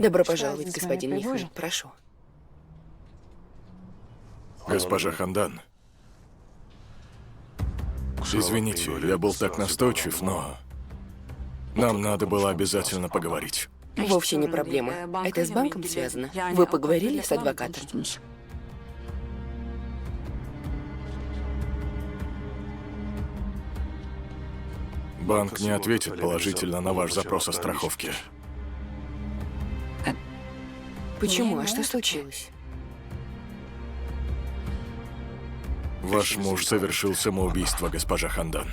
Добро пожаловать, господин Михмед. Прошу. Госпожа Хандан. Извините, я был так настойчив, но... Нам надо было обязательно поговорить. Вовсе не проблема. Это с банком связано? Вы поговорили с адвокатом? Банк не ответит положительно на ваш запрос о страховке. Почему? А что случилось? Ваш муж совершил самоубийство, госпожа Хандан.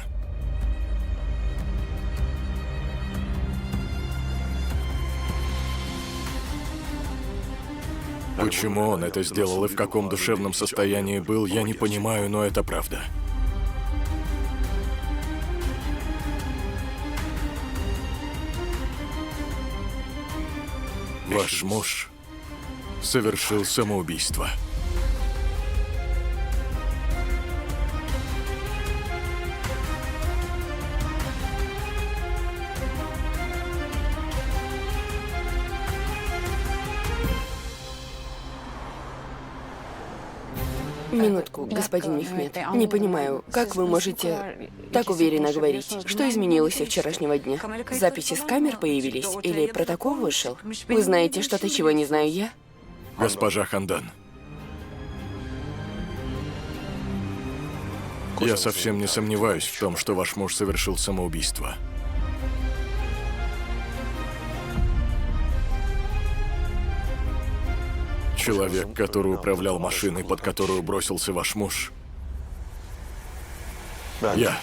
Почему он это сделал и в каком душевном состоянии был, я не понимаю, но это правда. Ваш муж совершил самоубийство. Минутку, господин Михмед. Не понимаю, как вы можете так уверенно говорить? Что изменилось со вчерашнего дня? Записи с камер появились? Или протокол вышел? Вы знаете что-то, чего не знаю я? Госпожа Хандан. Я совсем не сомневаюсь в том, что ваш муж совершил самоубийство. Человек, который управлял машиной, под которую бросился ваш муж. Я.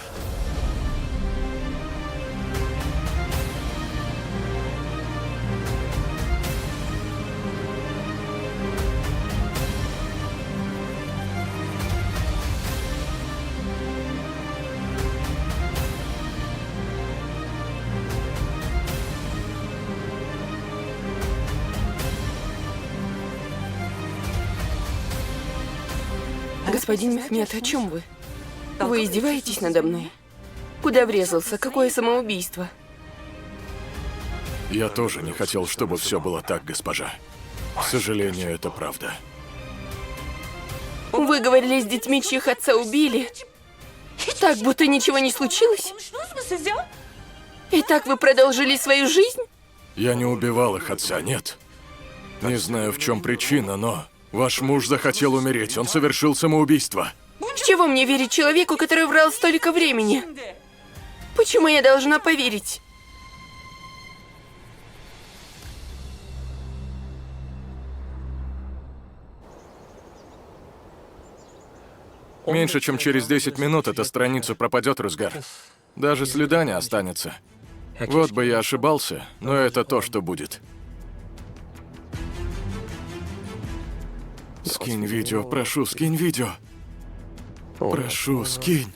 Господин Мехмед, о чем вы? Вы издеваетесь надо мной? Куда врезался? Какое самоубийство? Я тоже не хотел, чтобы все было так, госпожа. К сожалению, это правда. Вы говорили с детьми, чьих отца убили? Так, будто ничего не случилось? И так вы продолжили свою жизнь? Я не убивал их отца, нет. Не знаю, в чем причина, но... Ваш муж захотел умереть, он совершил самоубийство. С чего мне верить человеку, который врал столько времени? Почему я должна поверить? Меньше чем через 10 минут эта страница пропадет, Рузгар. Даже следа не останется. Вот бы я ошибался, но это то, что будет. Скинь видео, прошу, скинь видео. Прошу, скинь.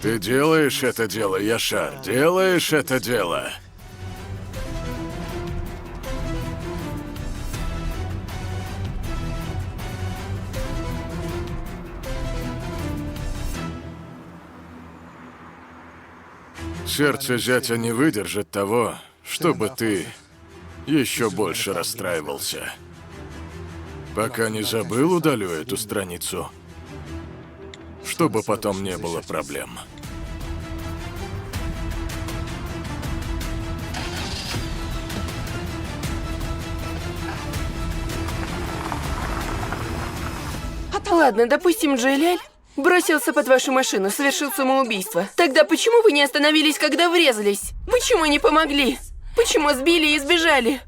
Ты делаешь это дело, Яшар, делаешь это дело. Сердце зятя не выдержит того, чтобы ты еще больше расстраивался. Пока не забыл, удалю эту страницу, чтобы потом не было проблем. Ладно, допустим, Джеляль бросился под вашу машину, совершил самоубийство. Тогда почему вы не остановились, когда врезались? Почему не помогли? Почему сбили и сбежали?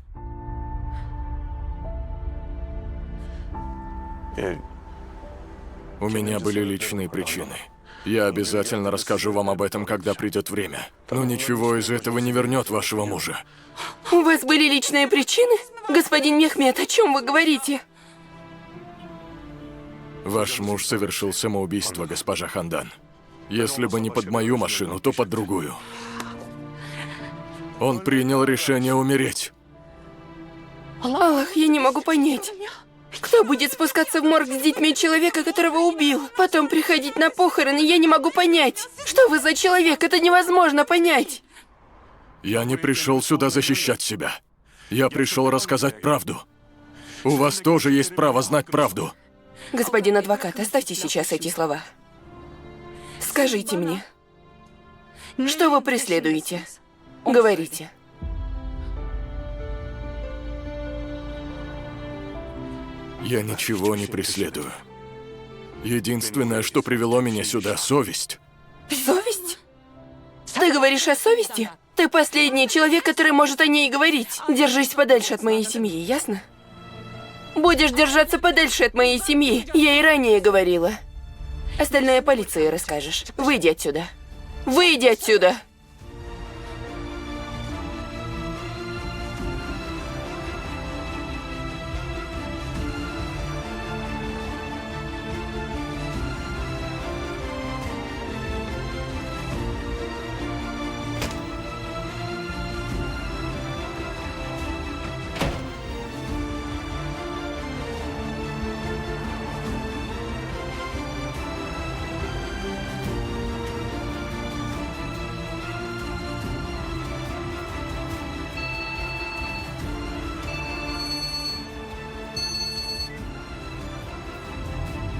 У меня были личные причины. Я обязательно расскажу вам об этом, когда придет время. Но ничего из этого не вернет вашего мужа. У вас были личные причины? Господин Мехмед, о чем вы говорите? Ваш муж совершил самоубийство, госпожа Хандан. Если бы не под мою машину, то под другую. Он принял решение умереть. Аллах, я не могу понять. Кто будет спускаться в морг с детьми человека, которого убил? Потом приходить на похороны, я не могу понять. Что вы за человек? Это невозможно понять. Я не пришел сюда защищать себя. Я пришел рассказать правду. У вас тоже есть право знать правду. Господин адвокат, оставьте сейчас эти слова. Скажите мне, что вы преследуете? Говорите. Я ничего не преследую. Единственное, что привело меня сюда, совесть. Совесть? Ты говоришь о совести? Ты последний человек, который может о ней говорить. Держись подальше от моей семьи, ясно? Будешь держаться подальше от моей семьи. Я и ранее говорила. Остальное полиции расскажешь. Выйди отсюда. Выйди отсюда!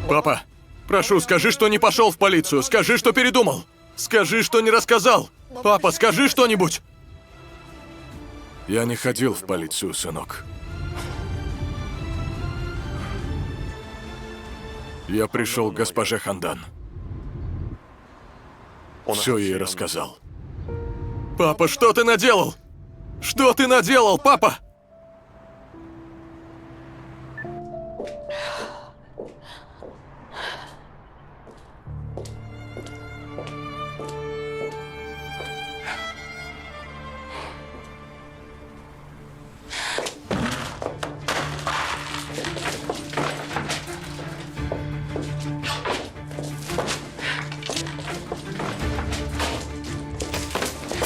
Папа, прошу, скажи, что не пошел в полицию. Скажи, что передумал. Скажи, что не рассказал. Папа, скажи что-нибудь. Я не ходил в полицию, сынок. Я пришел к госпоже Хандан. Все ей рассказал. Папа, что ты наделал? Что ты наделал, папа?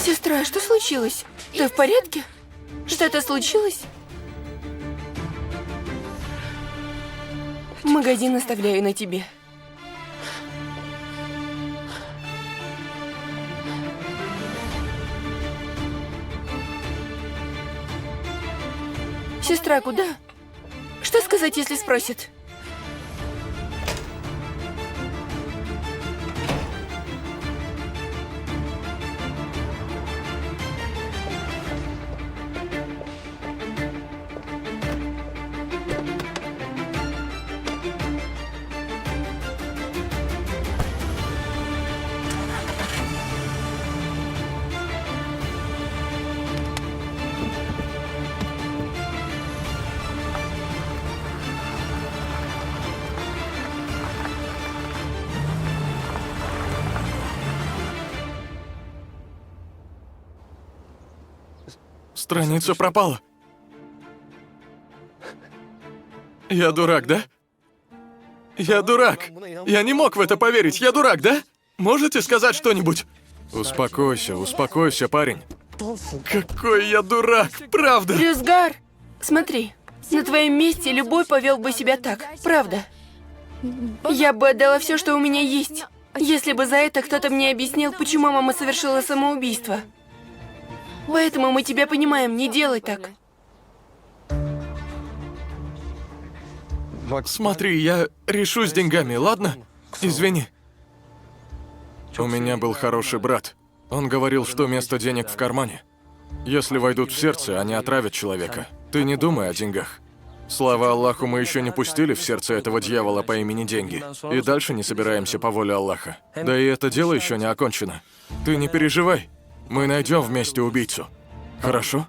Сестра, что случилось? Ты в порядке? Что-то случилось? Магазин оставляю на тебе. Сестра, куда? Что сказать, если спросят? Страница пропала. Я дурак, да? Я дурак. Я не мог в это поверить. Я дурак, да? Можете сказать что-нибудь? Успокойся, успокойся, парень. Какой я дурак, правда? Рюзгар, смотри, на твоем месте любой повел бы себя так, правда? Я бы отдала все, что у меня есть, если бы за это кто-то мне объяснил, почему мама совершила самоубийство. Поэтому мы тебя понимаем, не делай так. Смотри, я решу с деньгами, ладно? Извини. У меня был хороший брат. Он говорил, что вместо денег в кармане. Если войдут в сердце, они отравят человека. Ты не думай о деньгах. Слава Аллаху, мы еще не пустили в сердце этого дьявола по имени деньги. И дальше не собираемся по воле Аллаха. Да и это дело еще не окончено. Ты не переживай. Мы найдем вместе убийцу. Хорошо?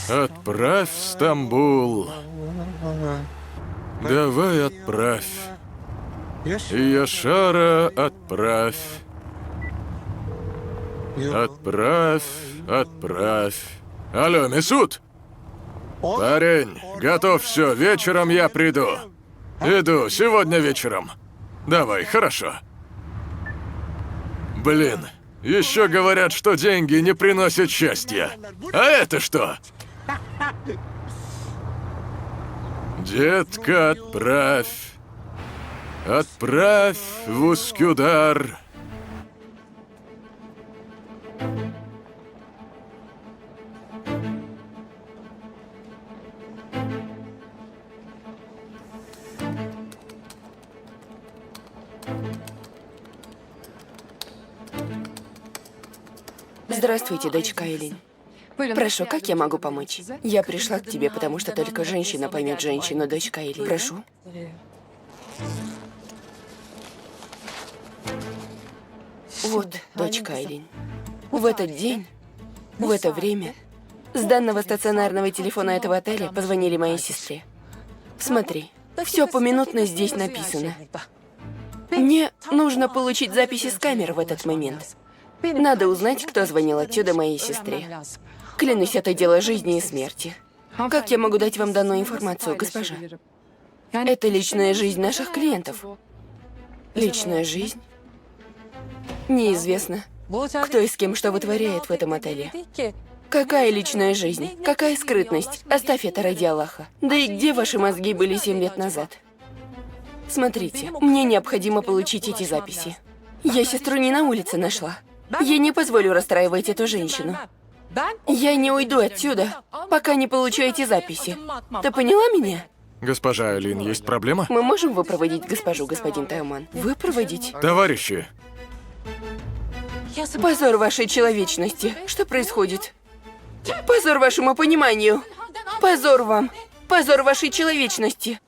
Отправь в Стамбул. Давай отправь. И Яшара отправь. Отправь. Алло, Месут! Парень, готов все, вечером я приду. Иду, сегодня вечером. Давай, хорошо. Блин, еще говорят, что деньги не приносят счастья. А это что? Детка, отправь. Отправь в Ускюдар. Здравствуйте, дочка Айлин. Прошу, как я могу помочь? Я пришла к тебе, потому что только женщина поймет женщину, дочка Айлин. Прошу. Вот, дочка Айлин. В этот день, в это время, с данного стационарного телефона этого отеля позвонили моей сестре. Смотри, все поминутно здесь написано. Мне нужно получить записи с камер в этот момент. Надо узнать, кто звонил отсюда моей сестре. Клянусь, это дело жизни и смерти. Как я могу дать вам данную информацию, госпожа? Это личная жизнь наших клиентов. Личная жизнь? Неизвестно, кто и с кем что вытворяет в этом отеле. Какая личная жизнь? Какая скрытность? Оставь это ради Аллаха. Да и где ваши мозги были 7 лет назад? Смотрите, мне необходимо получить эти записи. Я сестру не на улице нашла. Я не позволю расстраивать эту женщину. Я не уйду отсюда, пока не получу эти записи. Ты поняла меня? Госпожа Айлин, есть проблема? Мы можем выпроводить госпожу, господин Тайоман? Выпроводить? Товарищи, Позор вашей человечности. Что происходит? Позор вашему пониманию. Позор вам. Позор вашей человечности.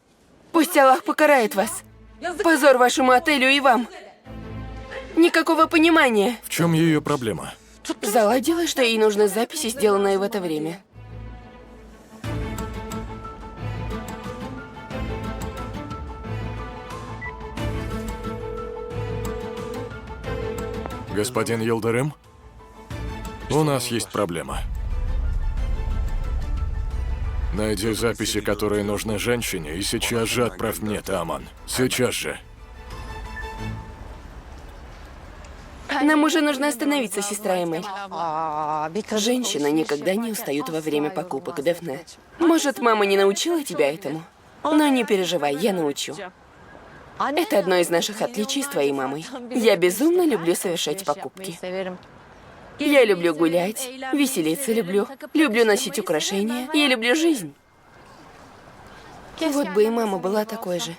Пусть Аллах покарает вас. Позор вашему отелю и вам. Никакого понимания. в чем ее проблема? Заладила, что ей нужны записи, сделанные в это время. Господин Йылдырым, у нас есть проблема. Найди записи, которые нужны женщине, и сейчас же отправь мне, Тааман. Сейчас же. Нам уже нужно остановиться, сестра Эмель. Женщины никогда не устают во время покупок, Дэфне. Может, мама не научила тебя этому? Но не переживай, я научу. Это одно из наших отличий с твоей мамой. Я безумно люблю совершать покупки. Я люблю гулять, веселиться люблю, люблю носить украшения, я люблю жизнь. Вот бы и мама была такой же.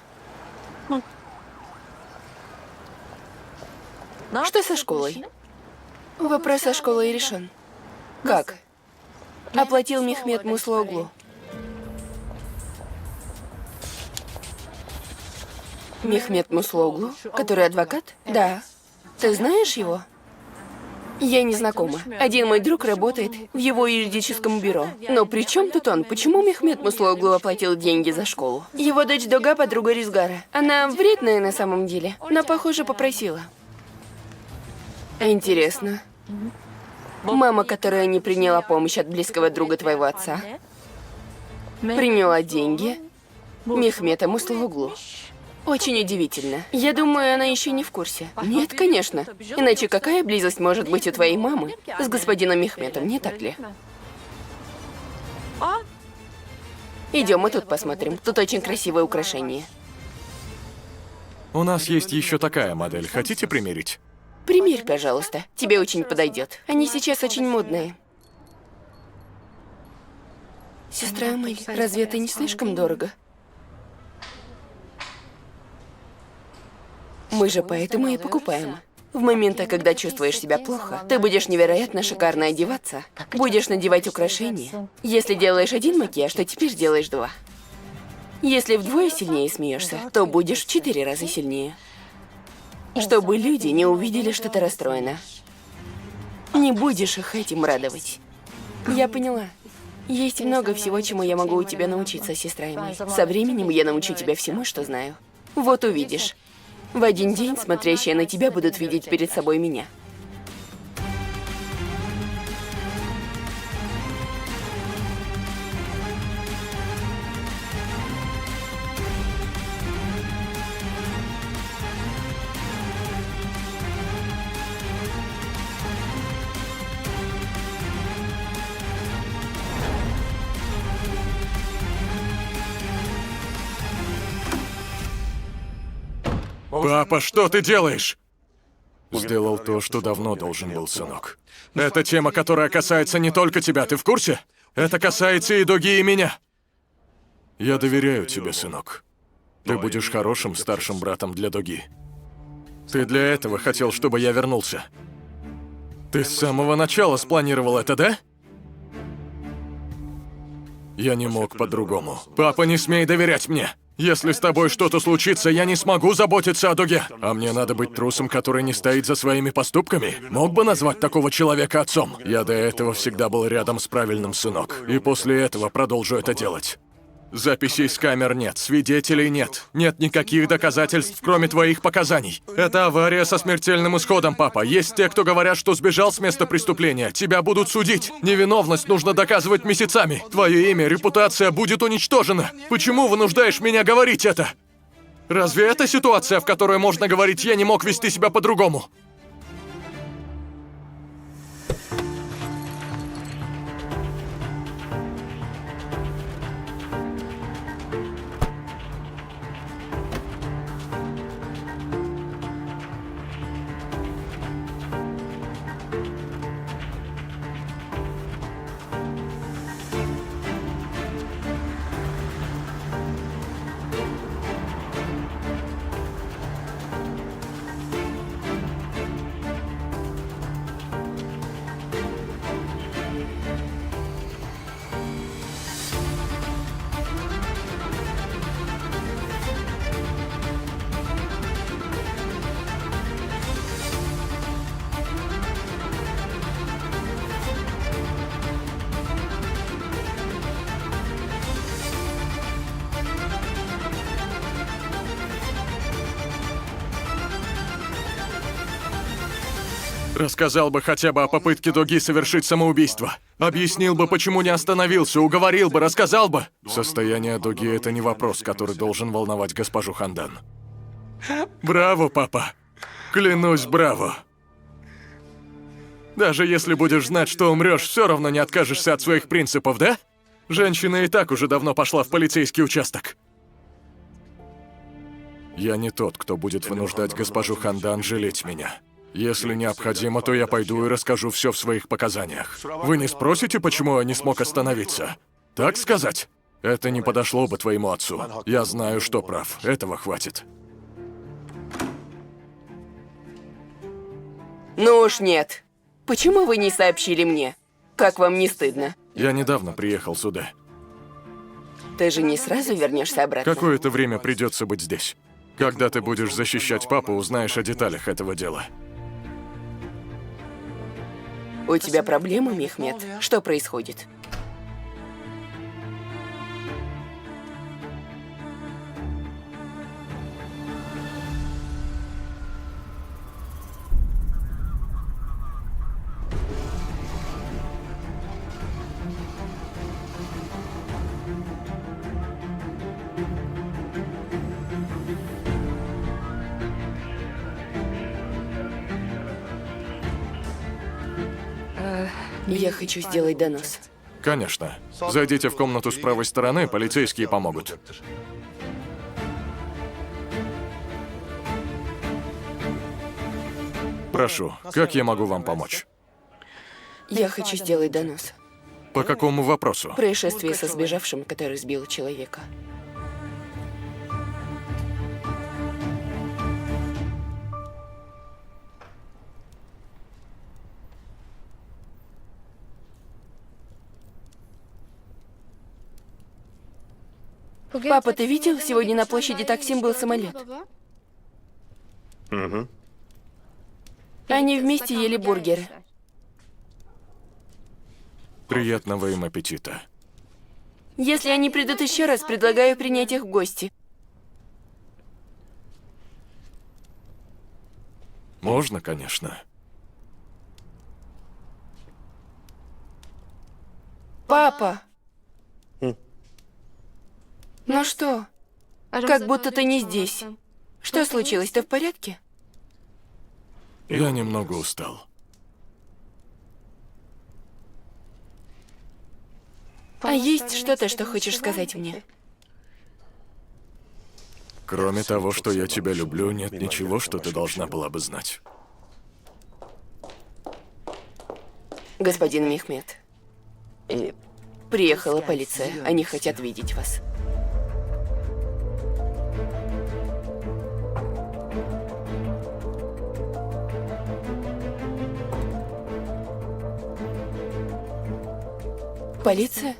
Что со школой? Вопрос со школой решен. Как? Оплатил Мехмед Муслооглу. Мехмед Муслооглу, который адвокат? Да. Ты знаешь его? Я не знакома. Один мой друг работает в его юридическом бюро. Но при чем тут он? Почему Мехмед Муслооглу оплатил деньги за школу? Его дочь Дога — подруга Ризгара. Она вредная на самом деле, но, похоже, попросила. Интересно. Мама, которая не приняла помощь от близкого друга твоего отца, приняла деньги Мехмеда Муслооглу. Очень удивительно. Я думаю, она еще не в курсе. Нет, конечно. Иначе какая близость может быть у твоей мамы с господином Мехмедом, не так ли? Идем, мы тут посмотрим. Тут очень красивое украшение. У нас есть еще такая модель. Хотите примерить? Примерь, пожалуйста. Тебе очень подойдет. Они сейчас очень модные. Сестра Эмель, разве это не слишком дорого? Мы же поэтому и покупаем. В моменты, когда чувствуешь себя плохо, ты будешь невероятно шикарно одеваться, будешь надевать украшения. Если делаешь один макияж, то теперь делаешь 2. Если вдвое сильнее смеешься, то будешь в 4 раза сильнее. Чтобы люди не увидели, что ты расстроена. Не будешь их этим радовать. Я поняла. Есть много всего, чему я могу у тебя научиться, сестра Эмель. Со временем я научу тебя всему, что знаю. Вот увидишь. В один день смотрящие на тебя будут видеть перед собой меня. Папа, что ты делаешь? Сделал то, что давно должен был, сынок. Это тема, которая касается не только тебя, ты в курсе? Это касается и Доги, и меня. Я доверяю тебе, сынок. Ты будешь хорошим старшим братом для Доги. Ты для этого хотел, чтобы я вернулся. Ты с самого начала спланировал это, да? Я не мог по-другому. Папа, не смей доверять мне. Если с тобой что-то случится, я не смогу заботиться о Дуге. А мне надо быть трусом, который не стоит за своими поступками? Мог бы назвать такого человека отцом? Я до этого всегда был рядом с правильным, сынок. И после этого продолжу это делать. Записей с камер нет, свидетелей нет. Нет никаких доказательств, кроме твоих показаний. Это авария со смертельным исходом, папа. Есть те, кто говорят, что сбежал с места преступления. Тебя будут судить. Невиновность нужно доказывать месяцами. Твое имя, репутация будет уничтожена. Почему вынуждаешь меня говорить это? Разве это ситуация, в которой можно говорить, я не мог вести себя по-другому? Рассказал бы хотя бы о попытке Доги совершить самоубийство. Объяснил бы, почему не остановился, уговорил бы, рассказал бы. Состояние Доги — это не вопрос, который должен волновать госпожу Хандан. Браво, папа. Клянусь, браво. Даже если будешь знать, что умрешь, все равно не откажешься от своих принципов, да? Женщина и так уже давно пошла в полицейский участок. Я не тот, кто будет вынуждать госпожу Хандан жалеть меня. Если необходимо, то я пойду и расскажу все в своих показаниях. Вы не спросите, почему я не смог остановиться? Так сказать? Это не подошло бы твоему отцу. Я знаю, что прав. Этого хватит. Ну уж нет. Почему вы не сообщили мне? Как вам не стыдно? Я недавно приехал сюда. Ты же не сразу вернешься обратно? Какое-то время придется быть здесь. Когда ты будешь защищать папу, узнаешь о деталях этого дела. У тебя проблемы, Мехмед? Что происходит? Я хочу сделать донос. Конечно. Зайдите в комнату с правой стороны, полицейские помогут. Прошу, как я могу вам помочь? Я хочу сделать донос. По какому вопросу? Происшествие со сбежавшим, который сбил человека. Папа, ты видел? Сегодня на площади Таксим был самолет. Угу. Они вместе ели бургеры. Приятного им аппетита. Если они придут еще раз, предлагаю принять их в гости. Можно, конечно. Папа! Ну что? Как будто ты не здесь. Что случилось? Ты в порядке? Я немного устал. А есть что-то, что хочешь сказать мне? Кроме того, что я тебя люблю, нет ничего, что ты должна была бы знать. Господин Мехмед, приехала полиция. Они хотят видеть вас. Полиция?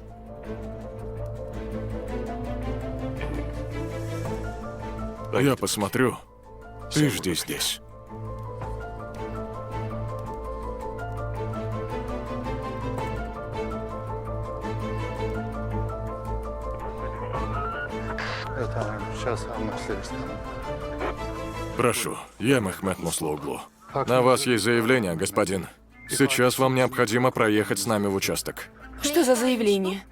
Я посмотрю. Ты жди здесь. Прошу, я Мехмед Муслуоглу. На вас есть заявление, господин. Сейчас вам необходимо проехать с нами в участок. Что за заявление?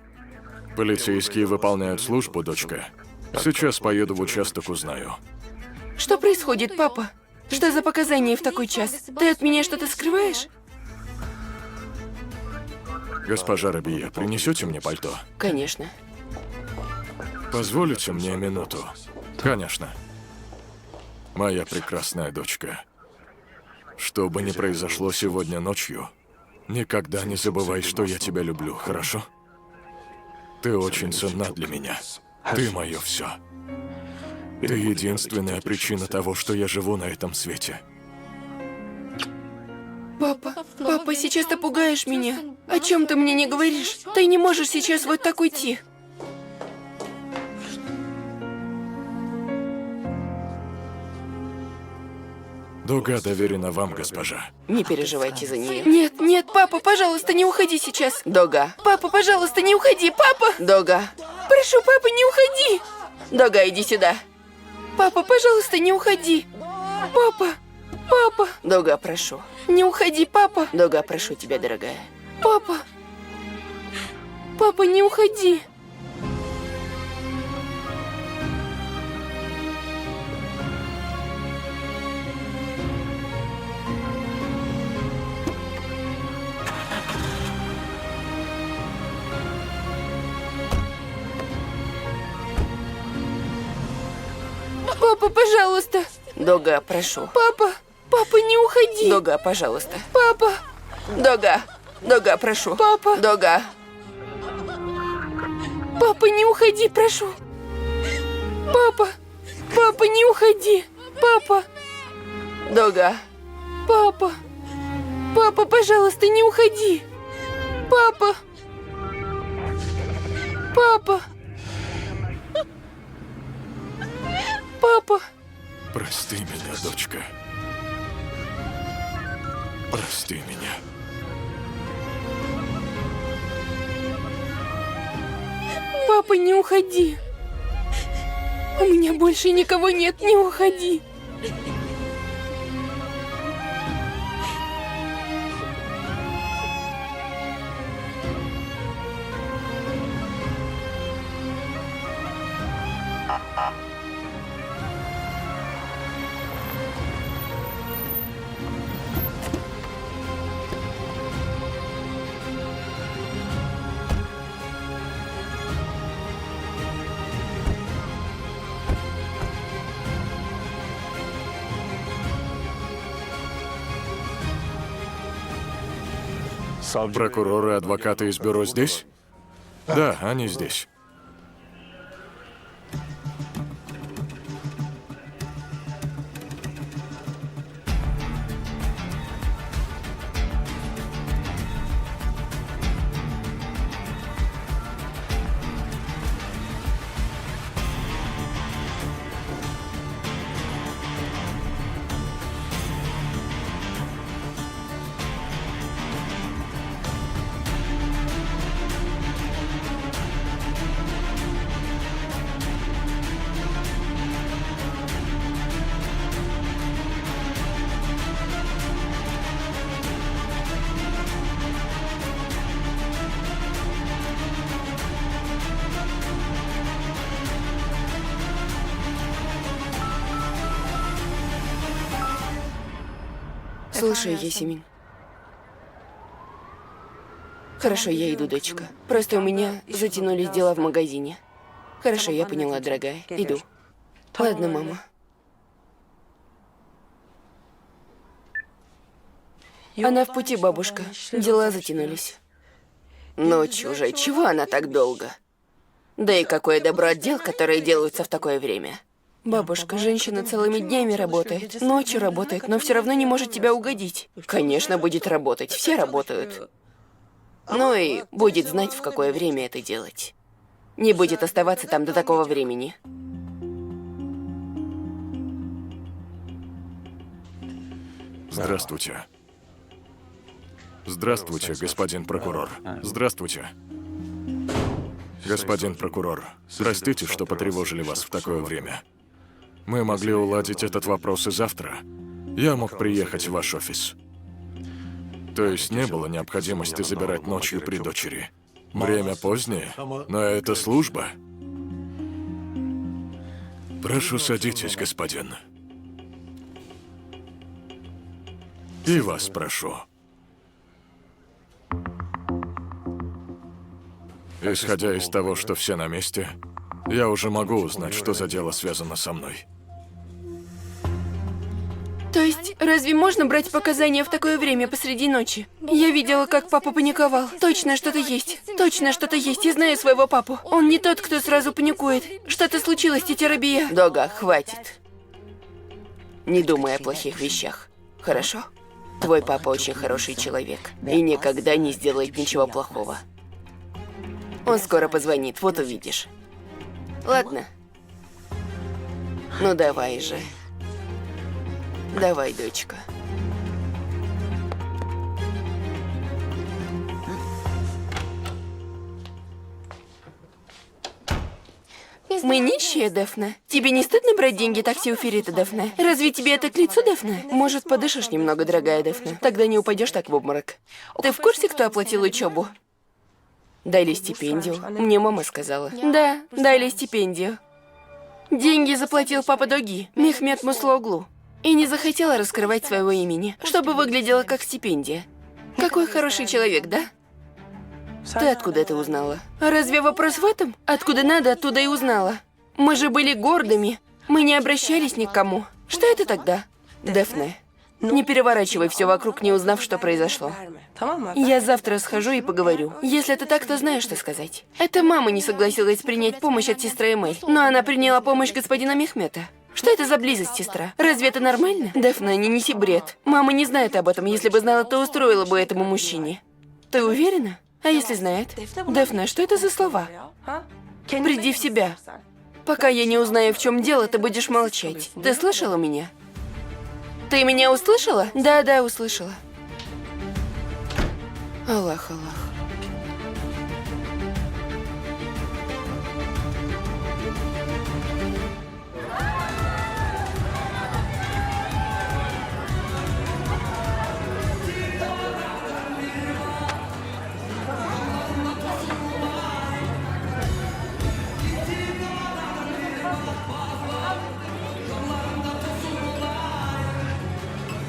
Полицейские выполняют службу, дочка. Сейчас поеду в участок, узнаю. Что происходит, папа? Что за показания в такой час? Ты от меня что-то скрываешь? Госпожа Рабия, принесете мне пальто? Конечно. Позволите мне минуту? Конечно. Моя прекрасная дочка. Что бы ни произошло сегодня ночью, никогда не забывай, что я тебя люблю, хорошо? Ты очень ценна для меня. Ты мое все. Ты единственная причина того, что я живу на этом свете. Папа, сейчас ты пугаешь меня. О чем ты мне не говоришь? Ты не можешь сейчас вот так уйти. Дуга доверена вам, госпожа. Не переживайте за нее. Нет, папа, пожалуйста, не уходи сейчас. Дога. Папа, пожалуйста, не уходи, папа. Дога. Прошу, папа, не уходи. Дога, иди сюда. Папа, пожалуйста, не уходи. Папа. Дога, прошу. Не уходи, папа. Дога, прошу тебя, дорогая. Папа, не уходи. Папа, пожалуйста. Дога, прошу. Папа, не уходи. Дога, пожалуйста. Папа. Дога, прошу. Папа. Дога. Папа, не уходи, прошу. Папа, не уходи. Папа. Дога. Папа, пожалуйста, не уходи. Папа. Прости меня, дочка. Прости меня. Папа, не уходи. У меня больше никого нет, не уходи. Прокуроры и адвокаты из бюро здесь? Да, они здесь. Слушай, Ясемин. Хорошо, я иду, дочка. Просто у меня затянулись дела в магазине. Хорошо, я поняла, дорогая. Иду. Ладно, мама. Она в пути, бабушка. Дела затянулись. Ночь уже. Чего она так долго? Да и какое добро от дел, которые делаются в такое время. Бабушка, женщина целыми днями работает, ночью работает, но все равно не может тебя угодить. Конечно, будет работать, все работают. Ну и будет знать, в какое время это делать. Не будет оставаться там до такого времени. Здравствуйте. Здравствуйте, господин прокурор. Здравствуйте. Господин прокурор, простите, что потревожили вас в такое время. Мы могли уладить этот вопрос и завтра. Я мог приехать в ваш офис. То есть не было необходимости забирать ночью при дочери. Время позднее, но это служба. Прошу, садитесь, господин. И вас прошу. Исходя из того, что все на месте, я уже могу узнать, что за дело связано со мной. То есть, разве можно брать показания в такое время посреди ночи? Я видела, как папа паниковал. Точно что-то есть. Точно что-то есть. Я знаю своего папу. Он не тот, кто сразу паникует. Что-то случилось, тетя Рабия. Дога, хватит. Не думай о плохих вещах. Хорошо? Твой папа очень хороший человек. И никогда не сделает ничего плохого. Он скоро позвонит, вот увидишь. Ладно? Ну давай же. Давай, дочка. Мы нищие, Дэфна. Тебе не стыдно брать деньги такси у Ферита, Дэфна? Разве тебе это к лицу, Дэфна? Может, подышишь немного, дорогая Дэфна? Тогда не упадешь так в обморок. Ты в курсе, кто оплатил учебу? Дали стипендию. Мне мама сказала. Да, дали стипендию. Деньги заплатил папа Доги, Мехмед Муслоглу. И не захотела раскрывать своего имени, чтобы выглядело как стипендия. Какой хороший человек, да? Ты откуда это узнала? А разве вопрос в этом? Откуда надо, оттуда и узнала. Мы же были гордыми. Мы не обращались ни к кому. Что это тогда? Дэфне, не переворачивай все вокруг, не узнав, что произошло. Я завтра схожу и поговорю. Если это так, то знаешь, что сказать. Это мама не согласилась принять помощь от сестры Эмель, но она приняла помощь господина Мехмета. Что это за близость, сестра? Разве это нормально? Дэфна, не неси бред. Мама не знает об этом. Если бы знала, то устроила бы этому мужчине. Ты уверена? А если знает? Дэфна, что это за слова? Приди в себя. Пока я не узнаю, в чем дело, ты будешь молчать. Ты слышала меня? Ты меня услышала? Да, услышала. Аллах, Аллах.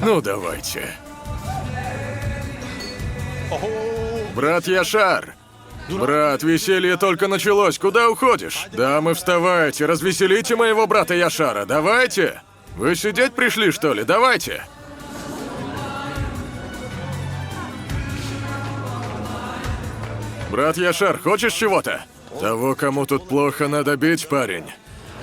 Ну, давайте. Брат Яшар! Брат, веселье только началось. Куда уходишь? Дамы, вставайте, развеселите моего брата Яшара. Давайте! Вы сидеть пришли, что ли? Давайте! Брат Яшар, хочешь чего-то? Того, кому тут плохо, надо бить, парень.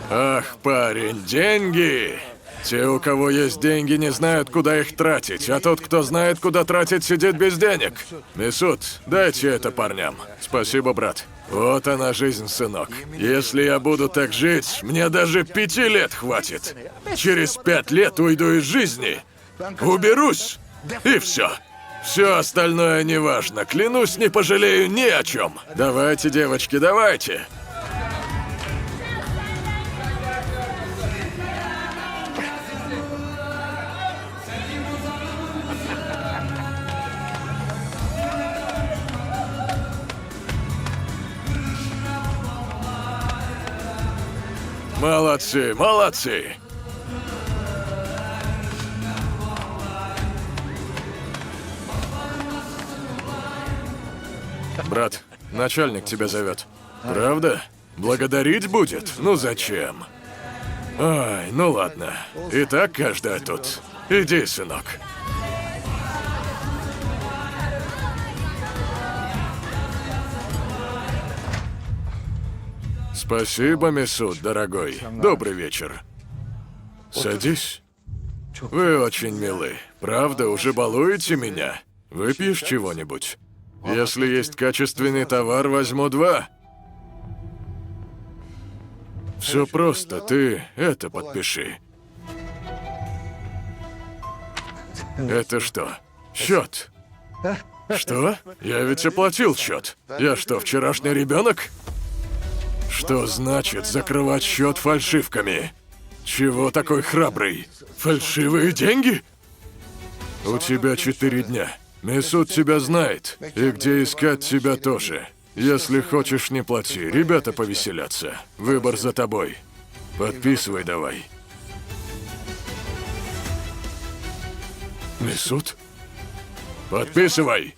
Ах, парень, деньги! Те, у кого есть деньги, не знают, куда их тратить, а тот, кто знает, куда тратить, сидит без денег. Мисут, дайте это парням. Спасибо, брат. Вот она жизнь, сынок. Если я буду так жить, мне даже 5 лет хватит. Через 5 лет уйду из жизни, уберусь, и все. Все остальное неважно. Клянусь, не пожалею ни о чем. Давайте, девочки, давайте. Молодцы, молодцы! Брат, начальник тебя зовет. Правда? Благодарить будет? Ну зачем? Ай, ну ладно. И так каждая тут. Иди, сынок. Спасибо, Месут, дорогой. Добрый вечер. Садись. Вы очень милы. Правда, уже балуете меня? Выпьешь чего-нибудь? Если есть качественный товар, возьму 2. Все просто, ты это подпиши. Это что? Счет? Что? Я ведь оплатил счет. Я что, вчерашний ребенок? Что значит закрывать счет фальшивками? Чего такой храбрый? Фальшивые деньги? У тебя 4 дня. Месут тебя знает, и где искать тебя тоже. Если хочешь, не плати, ребята повеселятся. Выбор за тобой. Подписывай давай. Месут? Подписывай!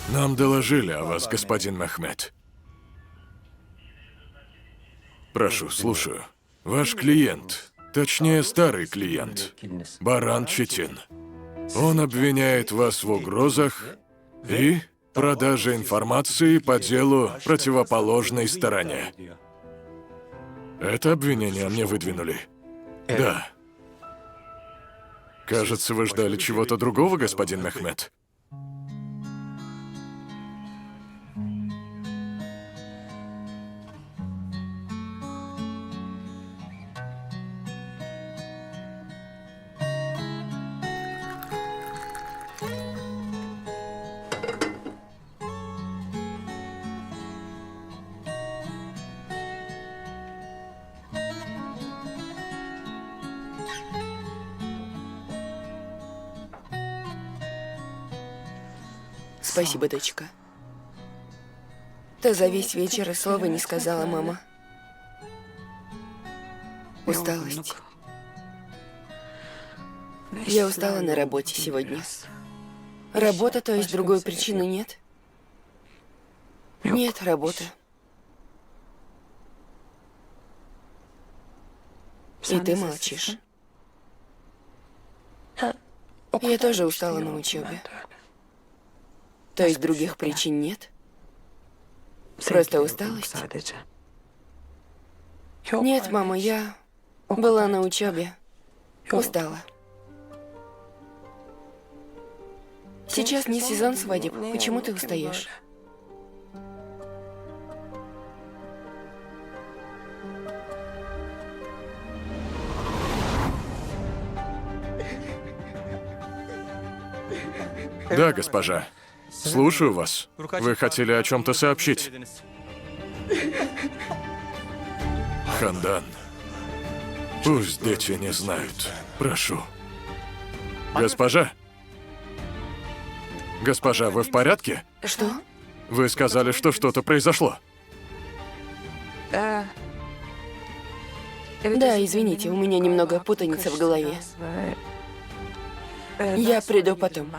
Нам доложили о вас, господин Мехмед. Прошу, слушаю. Ваш клиент, точнее старый клиент, Баран Четин. Он обвиняет вас в угрозах и продаже информации по делу противоположной стороне. Это обвинение мне выдвинули? Да. Кажется, вы ждали чего-то другого, господин Мехмед. Спасибо, дочка. Ты за весь вечер и слова не сказала, мама. Усталость. Я устала на работе сегодня. Работа, то есть другой причины нет? Нет, работа. И ты молчишь. Я тоже устала на учебе. То есть других причин нет? Просто усталость? Нет, мама, я была на учебе. Устала. Сейчас не сезон свадеб. Почему ты устаешь? Да, госпожа. Слушаю вас. Вы хотели о чем-то сообщить? Хандан. Пусть дети не знают. Прошу. Госпожа? Госпожа, вы в порядке? Что? Вы сказали, что что-то произошло. Да, извините, у меня немного путаница в голове. Я приду потом.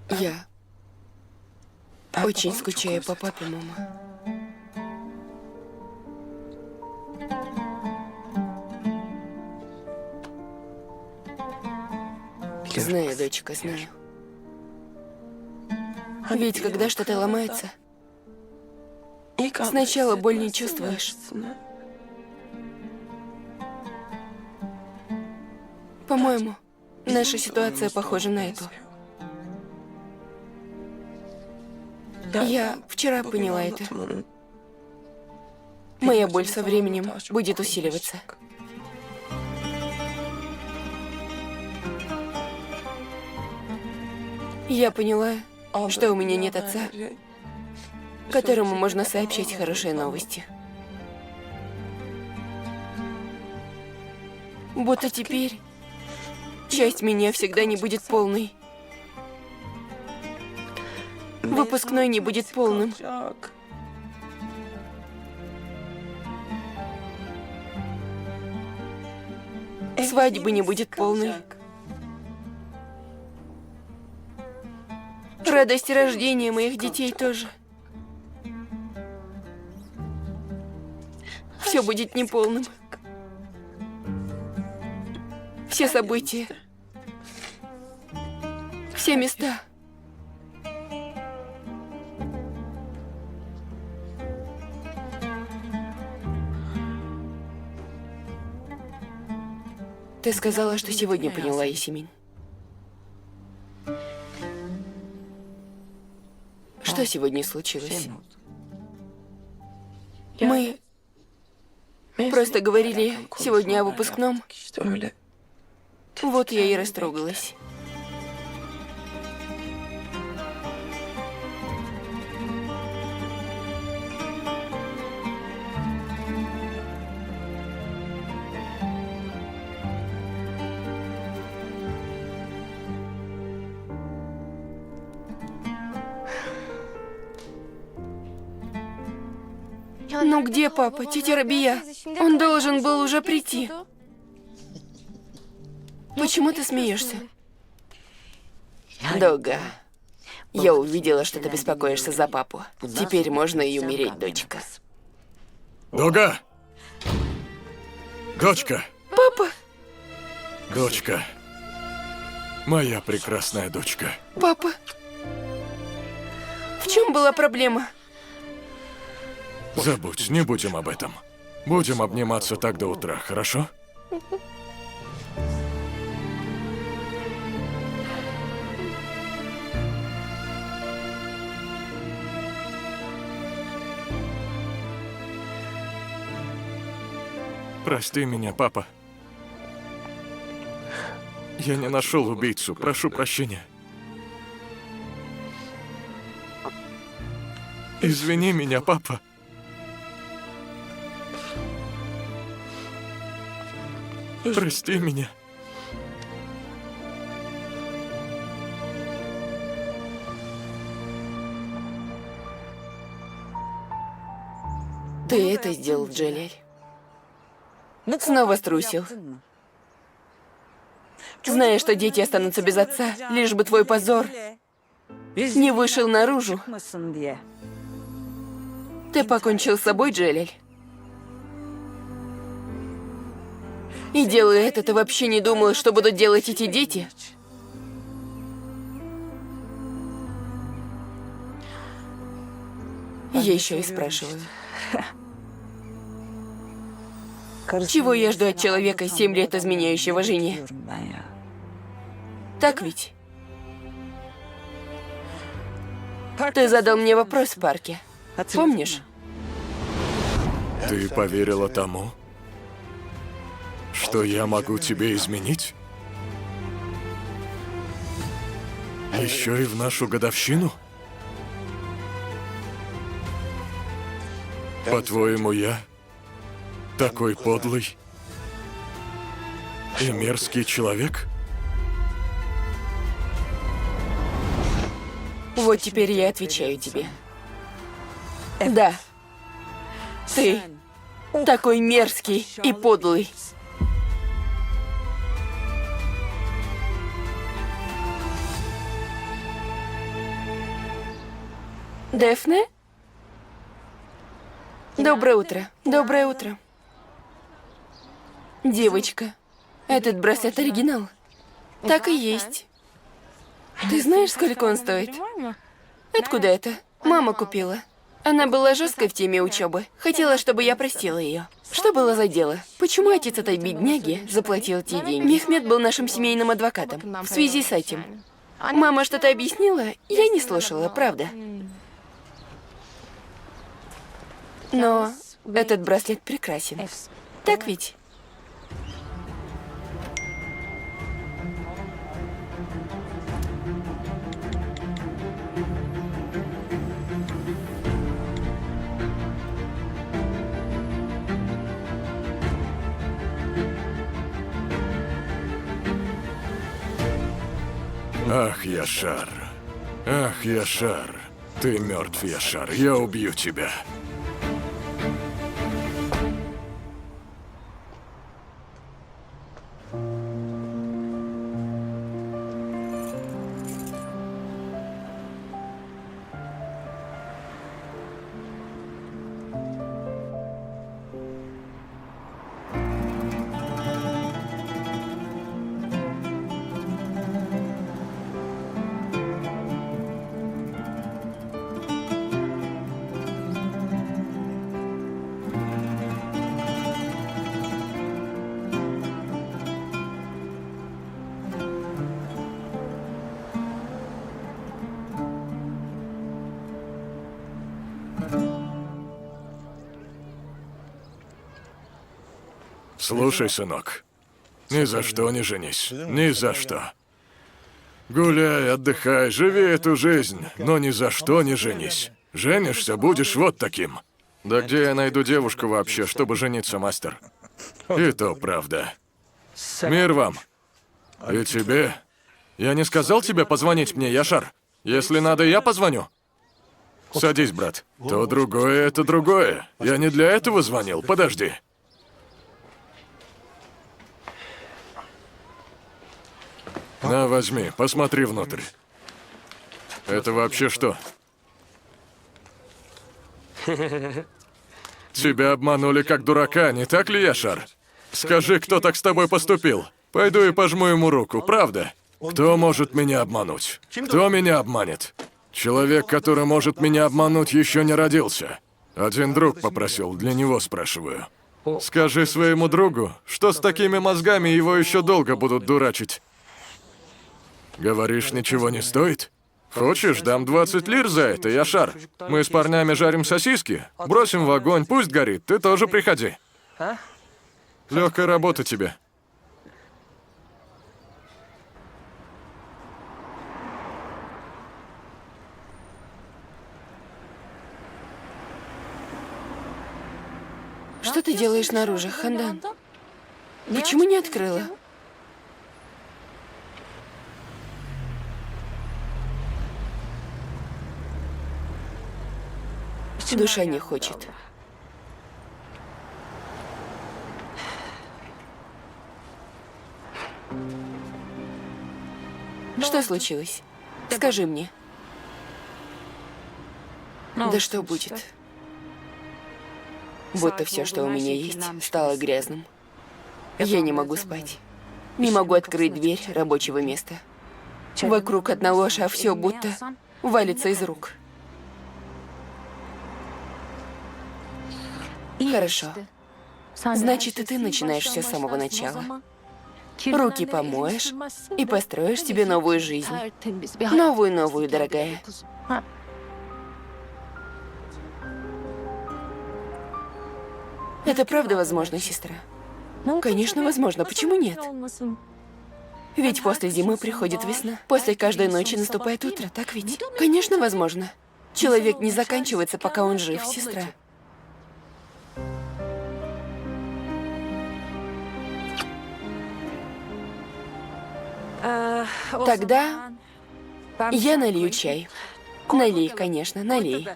Я очень скучаю по папе, мама. Знаю, дочка, знаю. Ведь когда что-то ломается, сначала боль не чувствуешь. По-моему, наша ситуация похожа на эту. Я вчера поняла это. Моя боль со временем будет усиливаться. Я поняла, что у меня нет отца, которому можно сообщить хорошие новости. Будто теперь часть меня всегда не будет полной. Выпускной не будет полным. Свадьбы не будет полной. Радость рождения моих детей тоже. Все будет неполным. Все события. Все места. Ты сказала, что сегодня поняла, Есемин. Что сегодня случилось? Мы просто говорили сегодня о выпускном. Вот я и растрогалась. Ну где папа, тетя Рабия? Он должен был уже прийти. Почему ты смеешься? Дога, я увидела, что ты беспокоишься за папу. Теперь можно и умереть, дочка. Дога! Дочка! Папа! Дочка. Моя прекрасная дочка. Папа! В чем была проблема? Забудь, не будем об этом. Будем обниматься так до утра, хорошо? Прости меня, папа. Я не нашел убийцу, прошу прощения. Извини меня, папа. Прости меня. Ты это сделал, Джаляль. Снова струсил. Зная, что дети останутся без отца, лишь бы твой позор не вышел наружу. Ты покончил с собой, Джаляль. И делая это, ты вообще не думал, что будут делать эти дети? Я еще и спрашиваю. Чего я жду от человека, 7 лет изменяющего жене? Так ведь? Ты задал мне вопрос в парке. Помнишь? Ты поверила тому, что я могу тебе изменить? Еще и в нашу годовщину? По-твоему, я такой подлый и мерзкий человек? Вот теперь я отвечаю тебе. Да. Ты такой мерзкий и подлый. Дэфне? Доброе утро. Доброе утро. Девочка, этот браслет оригинал. Так и есть. Ты знаешь, сколько он стоит? Откуда это? Мама купила. Она была жесткой в теме учебы. Хотела, чтобы я простила ее. Что было за дело? Почему отец этой бедняги заплатил те деньги? Мехмед был нашим семейным адвокатом. В связи с этим. Мама что-то объяснила? Я не слушала, правда. Но этот браслет прекрасен. Так ведь? Ах, Яшар. Ах, Яшар. Ты мертв, Яшар. Я убью тебя. Слушай, сынок, ни за что не женись. Ни за что. Гуляй, отдыхай, живи эту жизнь, но ни за что не женись. Женишься, будешь вот таким. Да где я найду девушку вообще, чтобы жениться, мастер? И то правда. Мир вам. И тебе. Я не сказал тебе позвонить мне, Яшар? Если надо, я позвоню. Садись, брат. То другое, это другое. Я не для этого звонил. Подожди. На, возьми, посмотри внутрь. Это вообще что? Тебя обманули как дурака, не так ли, Яшар? Скажи, кто так с тобой поступил? Пойду и пожму ему руку, правда? Кто может меня обмануть? Кто меня обманет? Человек, который может меня обмануть, еще не родился. Один друг попросил, для него спрашиваю. Скажи своему другу, что с такими мозгами его еще долго будут дурачить. Говоришь, ничего не стоит? Хочешь, дам 20 лир за это, Яшар? Мы с парнями жарим сосиски, бросим в огонь, пусть горит, ты тоже приходи. Легкая работа тебе. Что ты делаешь снаружи, Хандан? Почему не открыла? Душа не хочет. Что случилось? Скажи мне. Да что будет? Будто все, что у меня есть, стало грязным. Я не могу спать. Не могу открыть дверь рабочего места. Вокруг одна ложь, а все будто валится из рук. Хорошо. Значит, и ты начинаешь все с самого начала. Руки помоешь и построишь себе новую жизнь. Новую, дорогая. Это правда возможно, сестра? Конечно, возможно. Почему нет? Ведь после зимы приходит весна. После каждой ночи наступает утро, так ведь? Конечно, возможно. Человек не заканчивается, пока он жив, сестра. Тогда я налью чай. Налей, конечно, налей.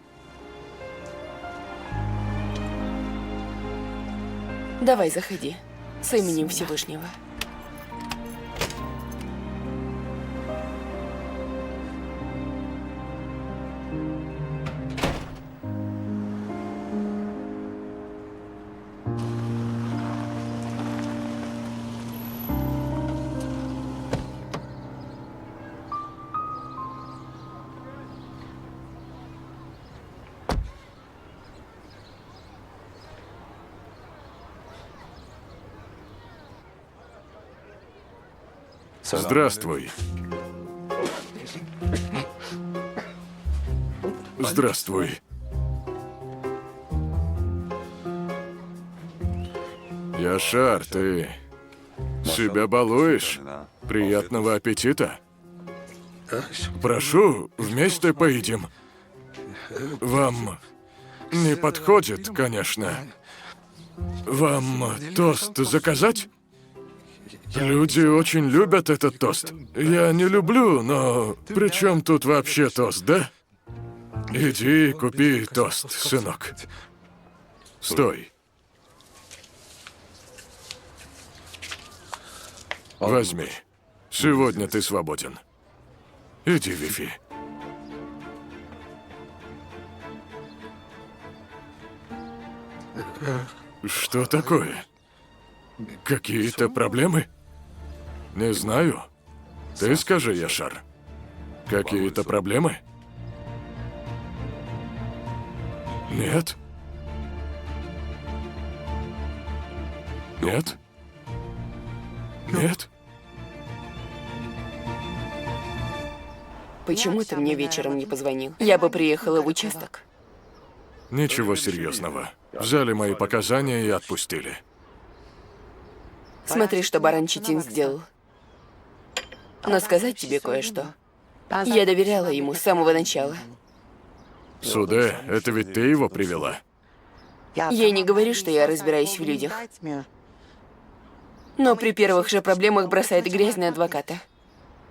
Давай, заходи. С именем Всевышнего. Здравствуй. Здравствуй. Яшар, ты себя балуешь? Приятного аппетита. Прошу, вместе поедим. Вам не подходит, конечно. Вам тост заказать? Люди очень любят этот тост. Я не люблю, но при чем тут вообще тост, да? Иди купи тост, сынок. Стой. Возьми. Сегодня ты свободен. Иди, Вифи. Что такое? Какие-то проблемы? Не знаю. Ты скажи, Яшар. Какие-то проблемы? Нет? Нет? Нет? Почему ты мне вечером не позвонил? Я бы приехала в участок. Ничего серьезного. Взяли мои показания и отпустили. Смотри, что баран Читин сделал. Но сказать тебе кое-что. Я доверяла ему с самого начала. Суде, это ведь ты его привела? Я не говорю, что я разбираюсь в людях. Но при первых же проблемах бросает грязь на адвоката.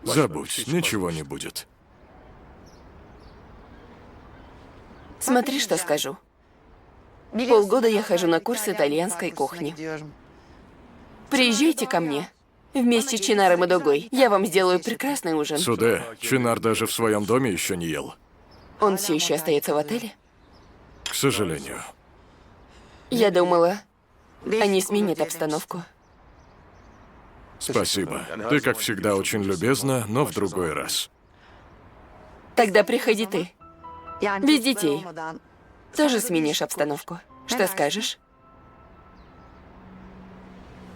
Забудь, ничего не будет. Смотри, что скажу. Полгода я хожу на курс итальянской кухни. Приезжайте ко мне. Вместе с Чинаром и Догой. Я вам сделаю прекрасный ужин. Суде, Чинар даже в своем доме еще не ел. Он все еще остается в отеле? К сожалению. Я думала, они сменят обстановку. Спасибо. Ты, как всегда, очень любезна, но в другой раз. Тогда приходи ты. Без детей. Тоже сменишь обстановку. Что скажешь?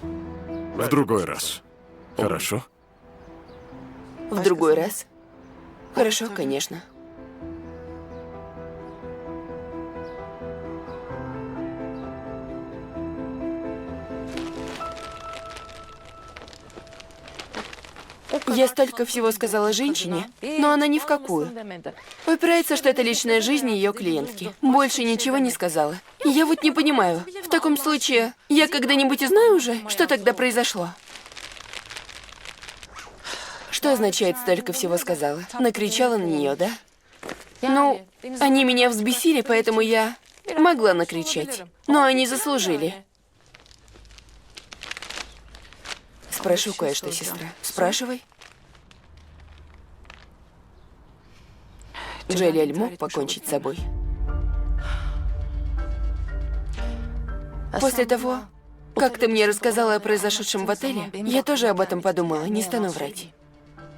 В другой раз. Хорошо? В другой раз? Хорошо, конечно. Я столько всего сказала женщине, но она ни в какую. Упирается, что это личная жизнь ее клиентки. Больше ничего не сказала. Я вот не понимаю. В таком случае, я когда-нибудь узнаю уже, что тогда произошло? Что означает столько всего сказала? Накричала на нее, да? Ну, они меня взбесили, поэтому я могла накричать. Но они заслужили. Спрошу кое-что, сестра. Спрашивай. Джелиэль мог покончить с собой? После того, как ты мне рассказала о произошедшем в отеле, я тоже об этом подумала, не стану врать.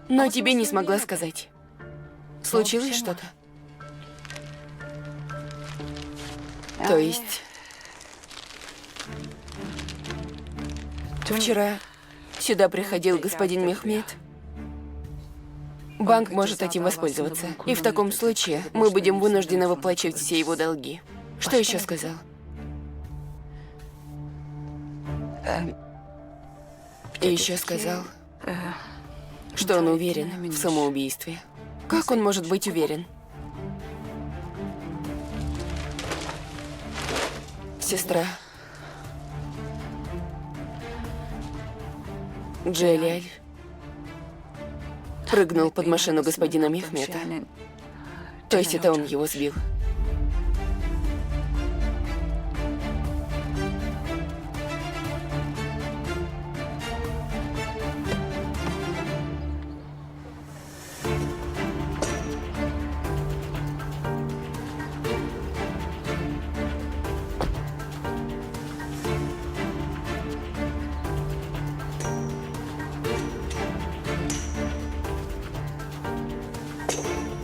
Но тебе не смогла сказать. Случилось что-то? То есть... Вчера сюда приходил господин Мехмед. Банк может этим воспользоваться. И в таком случае мы будем вынуждены выплачивать все его долги. Что еще сказал? И еще сказал, что он уверен в самоубийстве. Как он может быть уверен? Сестра. Джелиэль прыгнул под машину господина Мехмета. То есть это он его сбил.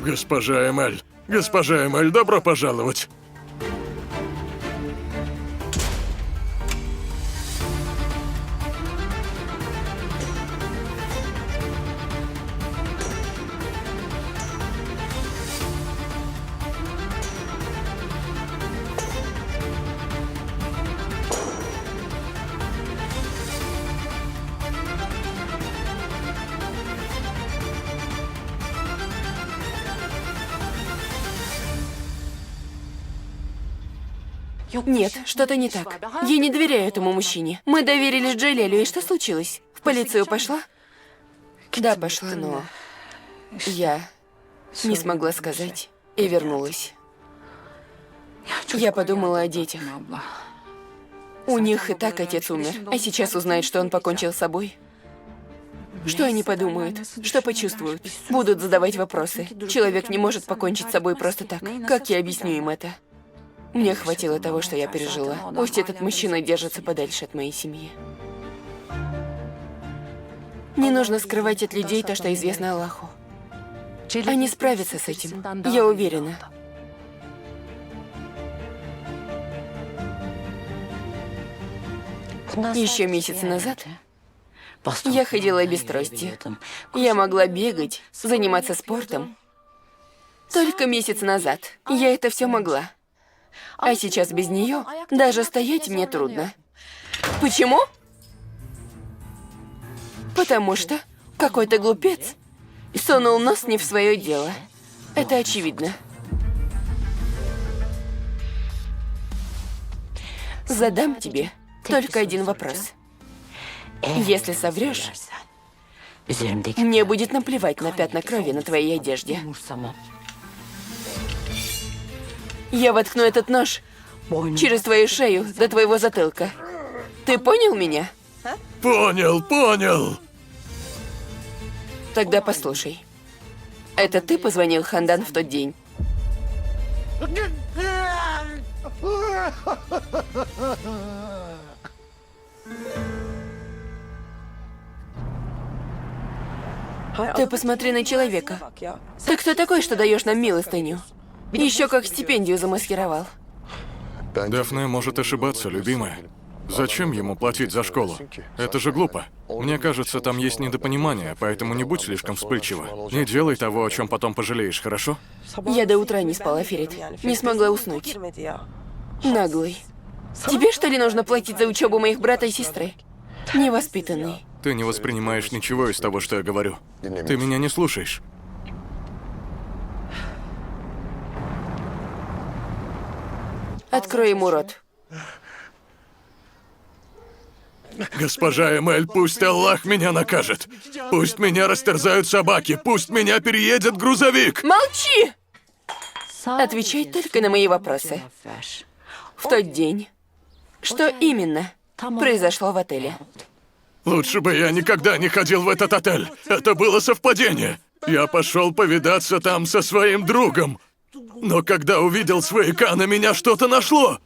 Госпожа Эмель, добро пожаловать. Нет, что-то не так. Я не доверяю этому мужчине. Мы доверились Джелиэлю, и что случилось? В полицию пошла? Да, пошла, но я не смогла сказать и вернулась. Я подумала о детях. У них и так отец умер, а сейчас узнают, что он покончил с собой. Что они подумают? Что почувствуют? Будут задавать вопросы. Человек не может покончить с собой просто так. Как я объясню им это? Мне хватило того, что я пережила. Пусть этот мужчина держится подальше от моей семьи. Не нужно скрывать от людей то, что известно Аллаху. Они справятся с этим. Я уверена. Еще месяц назад я ходила без трости. Я могла бегать, заниматься спортом. Только месяц назад я это все могла. А сейчас без нее даже стоять мне трудно. Почему? Потому что какой-то глупец сунул нос не в свое дело. Это очевидно. Задам тебе только один вопрос. Если соврешь, мне будет наплевать на пятна крови на твоей одежде. Я воткну этот нож через твою шею до твоего затылка. Ты понял меня? Понял. Тогда послушай. Это ты позвонил Хандан в тот день? Ты посмотри на человека. Ты кто такой, что даешь нам милостыню? Еще как стипендию замаскировал. Дафне может ошибаться, любимая. Зачем ему платить за школу? Это же глупо. Мне кажется, там есть недопонимание, поэтому не будь слишком вспыльчива. Не делай того, о чем потом пожалеешь, хорошо? Я до утра не спала, Ферид. Не смогла уснуть. Наглый. Тебе, что ли, нужно платить за учебу моих брата и сестры? Невоспитанный. Ты не воспринимаешь ничего из того, что я говорю. Ты меня не слушаешь. Открой ему рот. Госпожа Эмель, пусть Аллах меня накажет. Пусть меня растерзают собаки. Пусть меня переедет грузовик. Молчи! Отвечай только на мои вопросы. В тот день, что именно произошло в отеле? Лучше бы я никогда не ходил в этот отель. Это было совпадение. Я пошел повидаться там со своим другом. Но когда увидел свояка, на меня что-то нашло.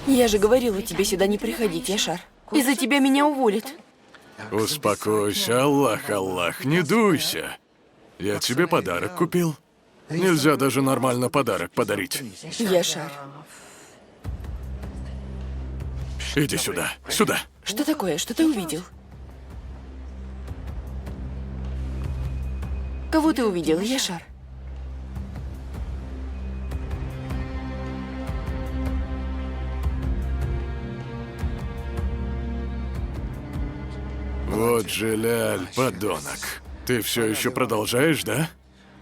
Я же говорила тебе сюда не приходить, Яшар. Из-за тебя меня уволят. Успокойся, Аллах, не дуйся. Я тебе подарок купил. Нельзя даже нормально подарок подарить. Яшар. Иди сюда. Что такое? Что ты увидел? Кого ты увидел, Яшар? Вот же Ляль, подонок. Ты все еще продолжаешь, да?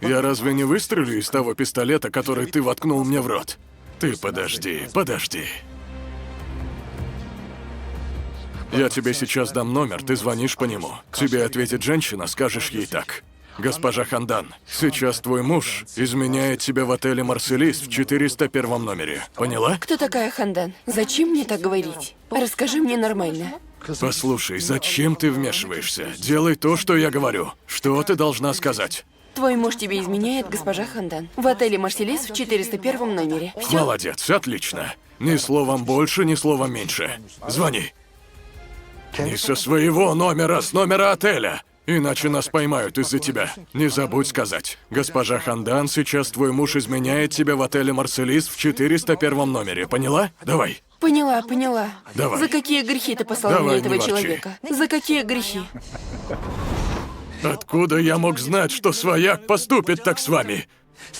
Я разве не выстрелю из того пистолета, который ты воткнул мне в рот? Ты подожди. Я тебе сейчас дам номер, ты звонишь по нему. Тебе ответит женщина, скажешь ей так. Госпожа Хандан, сейчас твой муж изменяет тебя в отеле «Марселис» в 401 номере. Поняла? Кто такая Хандан? Зачем мне так говорить? Расскажи мне нормально. Послушай, зачем ты вмешиваешься? Делай то, что я говорю. Что ты должна сказать? Твой муж тебе изменяет, госпожа Хандан. В отеле «Марселис» в 401 номере. Всё? Молодец, отлично. Ни словом больше, ни словом меньше. Звони. Не со своего номера, с номера отеля. Иначе нас поймают из-за тебя. Не забудь сказать. Госпожа Хандан, сейчас твой муж изменяет тебя в отеле «Марселис» в 401 номере. Поняла? Давай. Поняла. Давай. За какие грехи ты послал Давай, мне этого не ворчи. человека? За какие грехи? Откуда я мог знать, что свояк поступит так с вами?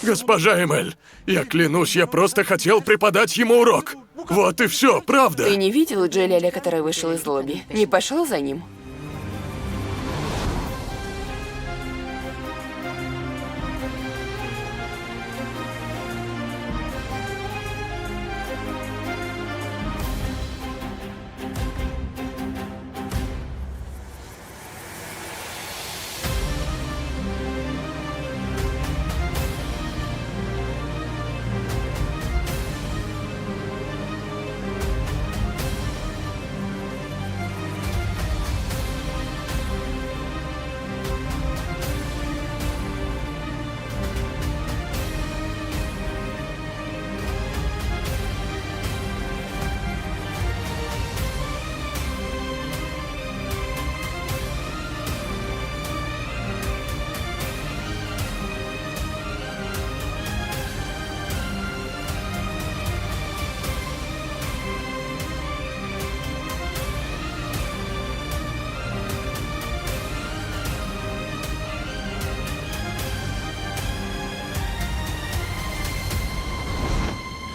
Госпожа Эмель, я клянусь, я просто хотел преподать ему урок. Вот и все, правда? Ты не видел Джаляля, который вышел из лобби? Не пошел за ним?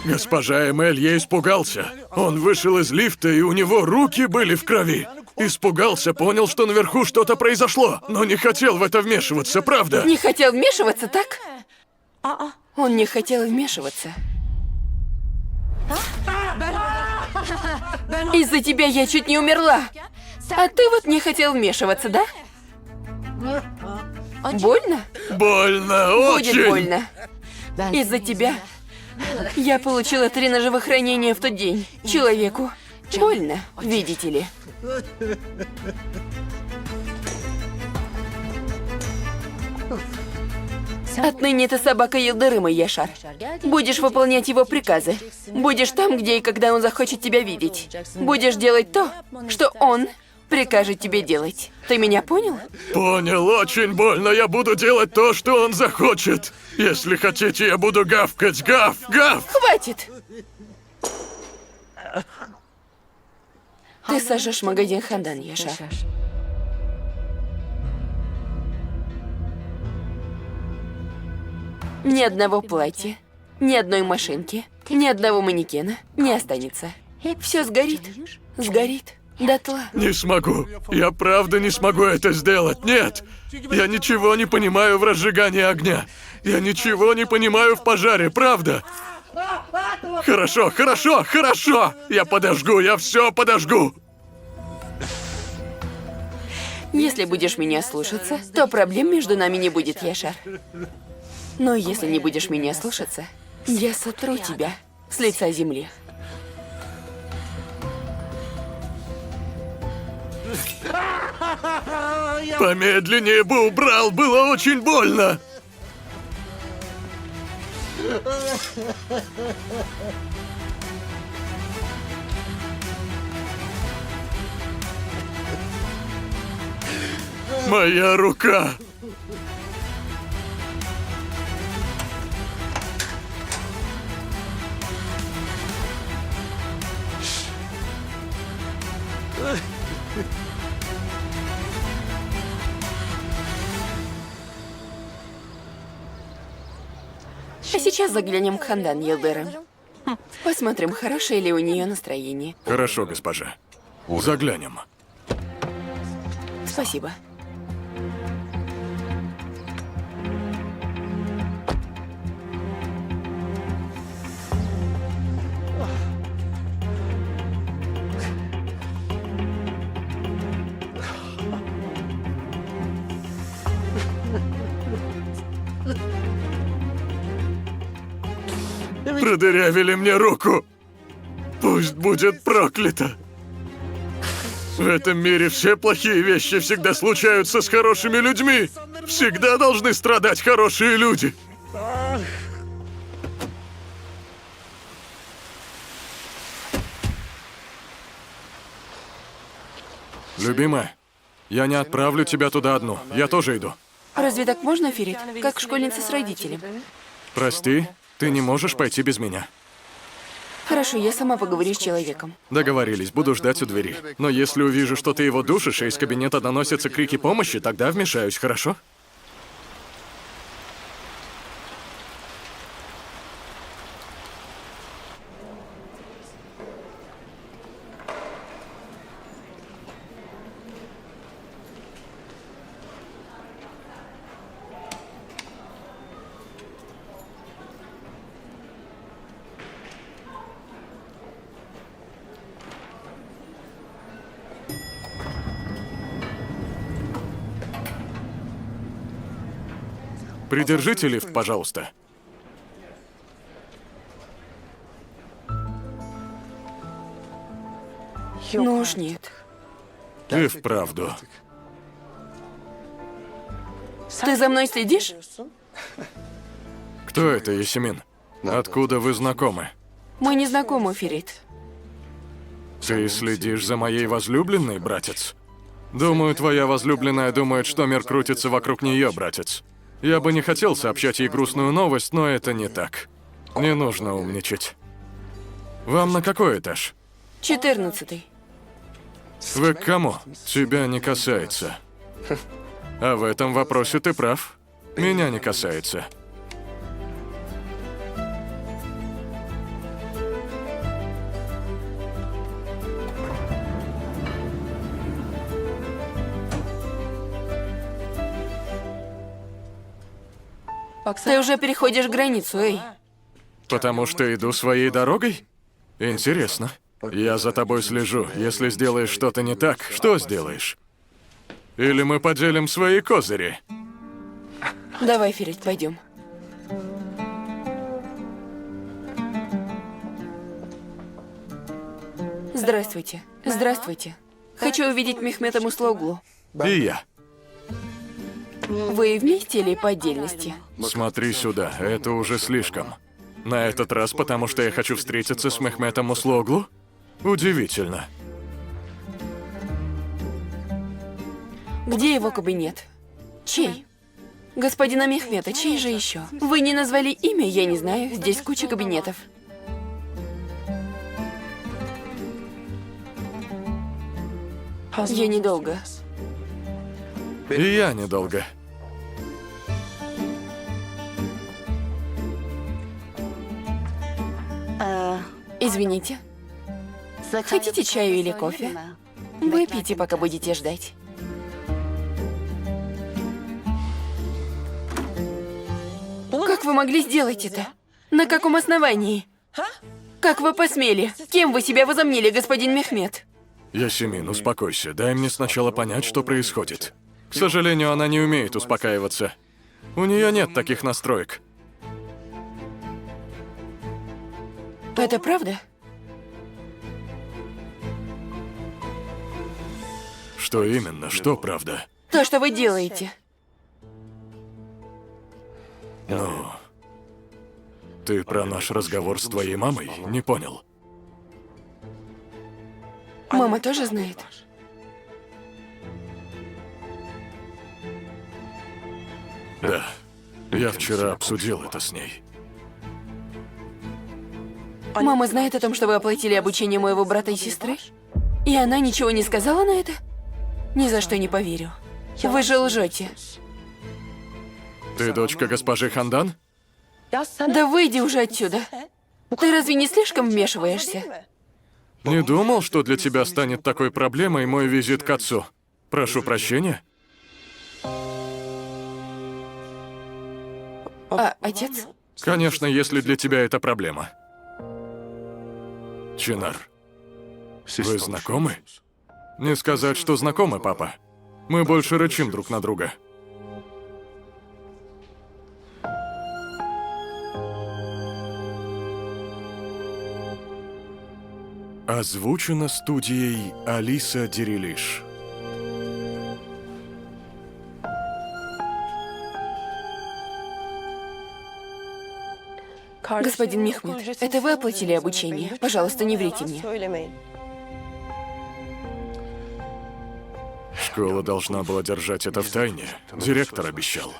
Госпожа Эмель, я испугался. Он вышел из лифта, и у него руки были в крови. Испугался, понял, что наверху что-то произошло, но не хотел в это вмешиваться, правда? Не хотел вмешиваться, так? Он не хотел вмешиваться. Из-за тебя я чуть не умерла. А ты вот не хотел вмешиваться, да? Больно? Больно, очень! Будет больно. Из-за тебя я получила 3 ножевых ранения в тот день. Человеку больно, видите ли. Отныне ты собака Йылдырыма, Яшар. Будешь выполнять его приказы. Будешь там, где и когда он захочет тебя видеть. Будешь делать то, что он прикажет тебе делать. Ты меня понял? Понял, очень больно. Я буду делать то, что он захочет. Если хотите, я буду гавкать. Гав, гав! Хватит! Ты сожжешь магазин Хандан, Яшар. Ни одного платья, ни одной машинки, ни одного манекена не останется. Все сгорит. Сгорит дотла. Не смогу. Я правда не смогу это сделать. Нет. Я ничего не понимаю в разжигании огня. Я ничего не понимаю в пожаре, правда. Хорошо, хорошо, хорошо. Я подожгу, я все подожгу. Если будешь меня слушаться, то проблем между нами не будет, Яшар. Но если не будешь меня слушаться, я сотру тебя с лица земли. Помедленнее бы убрал, было очень больно. Моя рука. А сейчас заглянем к Хандан, Йылдырым. Посмотрим, хорошее ли у нее настроение. Хорошо, госпожа. Заглянем. Спасибо. Продырявили мне руку. Пусть будет проклято. В этом мире все плохие вещи всегда случаются с хорошими людьми. Всегда должны страдать хорошие люди. Любимая, я не отправлю тебя туда одну. Я тоже иду. Разве так можно, Ферит? Как школьница с родителем. Прости, ты не можешь пойти без меня. Хорошо, я сама поговорю с человеком. Договорились, буду ждать у двери. Но если увижу, что ты его душишь, и из кабинета доносятся крики помощи, тогда вмешаюсь, хорошо? Придержите лифт, пожалуйста. Ну уж нет. И вправду. Ты за мной следишь? Кто это, Ясемин? Откуда вы знакомы? Мы не знакомы, Ферит. Ты следишь за моей возлюбленной, братец? Думаю, твоя возлюбленная думает, что мир крутится вокруг нее, братец. Я бы не хотел сообщать ей грустную новость, но это не так. Не нужно умничать. Вам на какой этаж? 14-й. Вы к кому? Тебя не касается. А в этом вопросе ты прав. Меня не касается. Ты уже переходишь границу, эй. Потому что иду своей дорогой? Интересно. Я за тобой слежу. Если сделаешь что-то не так, что сделаешь? Или мы поделим свои козыри? Давай, Ферить, пойдем. Здравствуйте. Здравствуйте. Хочу увидеть Мехмета Муслоглу. И я. Вы вместе или по отдельности? Смотри сюда, это уже слишком. На этот раз, потому что я хочу встретиться с Мехметом Муслоглу? Удивительно. Где его кабинет? Чей? Господина Мехмета, чей же еще? Вы не назвали имя, я не знаю. Здесь куча кабинетов. Я недолго. И я недолго. Извините. Хотите чаю или кофе? Выпейте, пока будете ждать. Как вы могли сделать это? На каком основании? Как вы посмели? Кем вы себя возомнили, господин Мехмет? Ясемин, успокойся. Дай мне сначала понять, что происходит. К сожалению, она не умеет успокаиваться. У нее нет таких настроек. Это правда? Что именно? Что правда? То, что вы делаете. Ну... Ты про наш разговор с твоей мамой? Не понял. Мама тоже знает? Да. Я вчера обсудил это с ней. Мама знает о том, что вы оплатили обучение моего брата и сестры? И она ничего не сказала на это? Ни за что не поверю. Вы же лжете. Ты дочка госпожи Хандан? Да выйди уже отсюда. Ты разве не слишком вмешиваешься? Не думал, что для тебя станет такой проблемой мой визит к отцу. Прошу прощения. А отец? Конечно, если для тебя это проблема. Чинар, вы знакомы? Не сказать, что знакомы, папа. Мы больше рычим друг на друга. Озвучено студией Алиса Дерилиш. Господин Мехмет, это вы оплатили обучение? Пожалуйста, не врите мне. Школа должна была держать это в тайне. Директор обещал.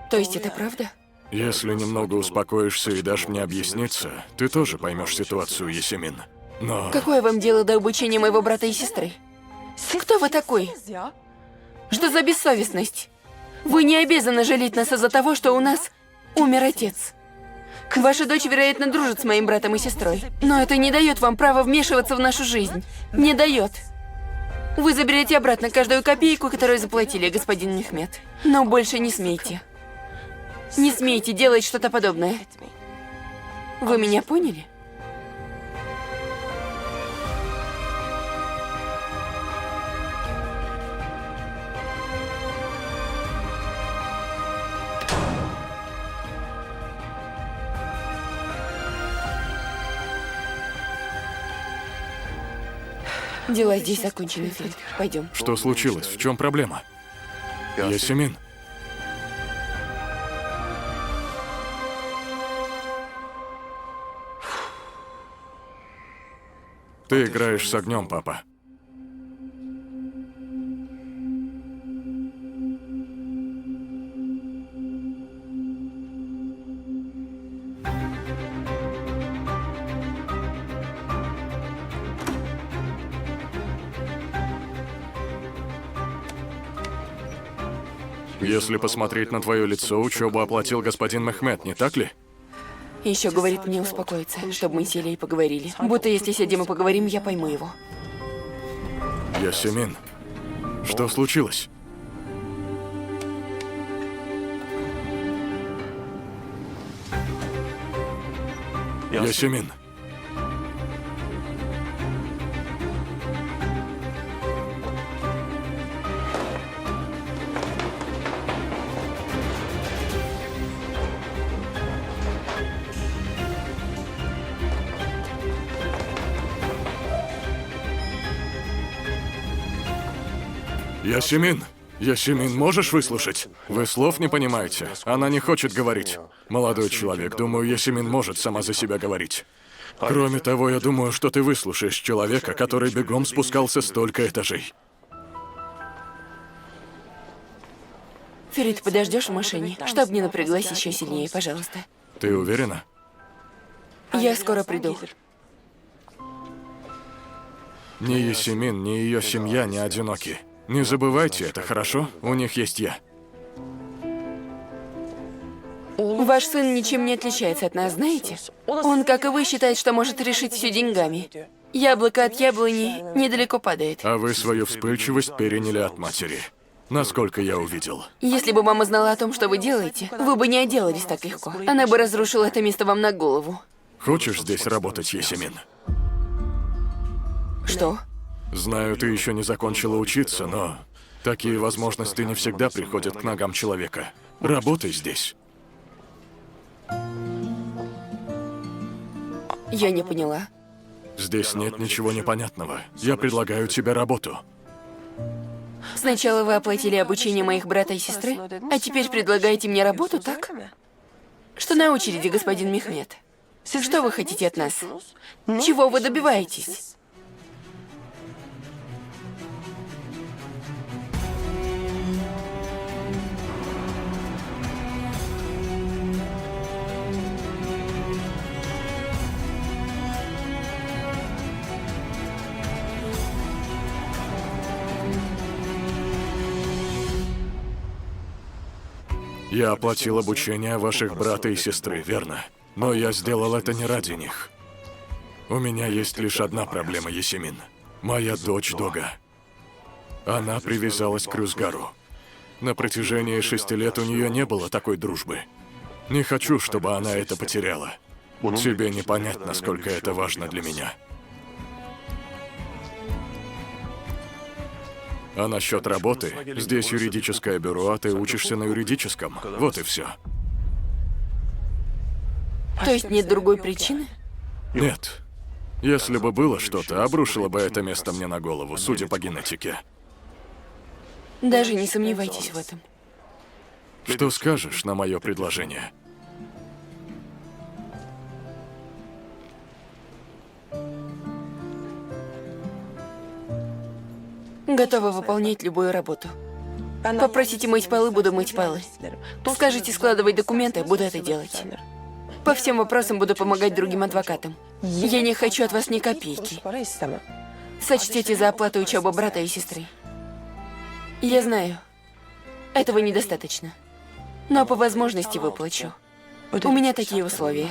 То есть это правда? Если немного успокоишься и дашь мне объясниться, ты тоже поймешь ситуацию, Ясемин. Но... Какое вам дело до обучения моего брата и сестры? Кто вы такой? Что за бессовестность? Вы не обязаны жалеть нас из-за того, что у нас умер отец. Ваша дочь, вероятно, дружит с моим братом и сестрой. Но это не дает вам права вмешиваться в нашу жизнь. Не дает. Вы заберете обратно каждую копейку, которую заплатили, господин Мехмет. Но больше не смейте. Не смейте делать что-то подобное. Вы меня поняли? Дела здесь закончены, Филипп. Пойдем. Что случилось? В чем проблема? Ясемин. Ты играешь с огнем, папа. Если посмотреть на твое лицо, учебу оплатил господин Мехмет, не так ли? Еще говорит мне успокоиться, чтобы мы сели и поговорили. Будто если сядем и поговорим, я пойму его. Ясемин, что случилось? Ясемин. Ясемин! Ясемин, можешь выслушать? Вы слов не понимаете. Она не хочет говорить. Молодой человек, думаю, Ясемин может сама за себя говорить. Кроме того, я думаю, что ты выслушаешь человека, который бегом спускался столько этажей. Ферит, подождешь в машине, чтобы не напряглась еще сильнее, пожалуйста. Ты уверена? Я скоро приду. Ни Ясемин, ни ее семья не одиноки. Не забывайте это, хорошо? У них есть я. Ваш сын ничем не отличается от нас, знаете? Он, как и вы, считает, что может решить все деньгами. Яблоко от яблони недалеко падает. А вы свою вспыльчивость переняли от матери. Насколько я увидел. Если бы мама знала о том, что вы делаете, вы бы не отделались так легко. Она бы разрушила это место вам на голову. Хочешь здесь работать, Ясемин? Что? Знаю, ты еще не закончила учиться, но такие возможности не всегда приходят к ногам человека. Работай здесь. Я не поняла. Здесь нет ничего непонятного. Я предлагаю тебе работу. Сначала вы оплатили обучение моих брата и сестры, а теперь предлагаете мне работу, так? Что на очереди, господин Мехмед? Что вы хотите от нас? Чего вы добиваетесь? Я оплатил обучение ваших брата и сестры, верно? Но я сделал это не ради них. У меня есть лишь одна проблема, Ясемин. Моя дочь Дога. Она привязалась к Рюзгару. На протяжении 6 лет у нее не было такой дружбы. Не хочу, чтобы она это потеряла. Тебе не понять, насколько это важно для меня. А насчет работы, здесь юридическое бюро, а ты учишься на юридическом. Вот и все. То есть нет другой причины? Нет. Если бы было что-то, обрушило бы это место мне на голову, судя по генетике. Даже не сомневайтесь в этом. Что скажешь на мое предложение? Готова выполнять любую работу. Попросите мыть полы, буду мыть полы. Скажите складывать документы, буду это делать. По всем вопросам буду помогать другим адвокатам. Я не хочу от вас ни копейки. Сочтите за оплату учебы брата и сестры. Я знаю, этого недостаточно. Но по возможности выплачу. У меня такие условия.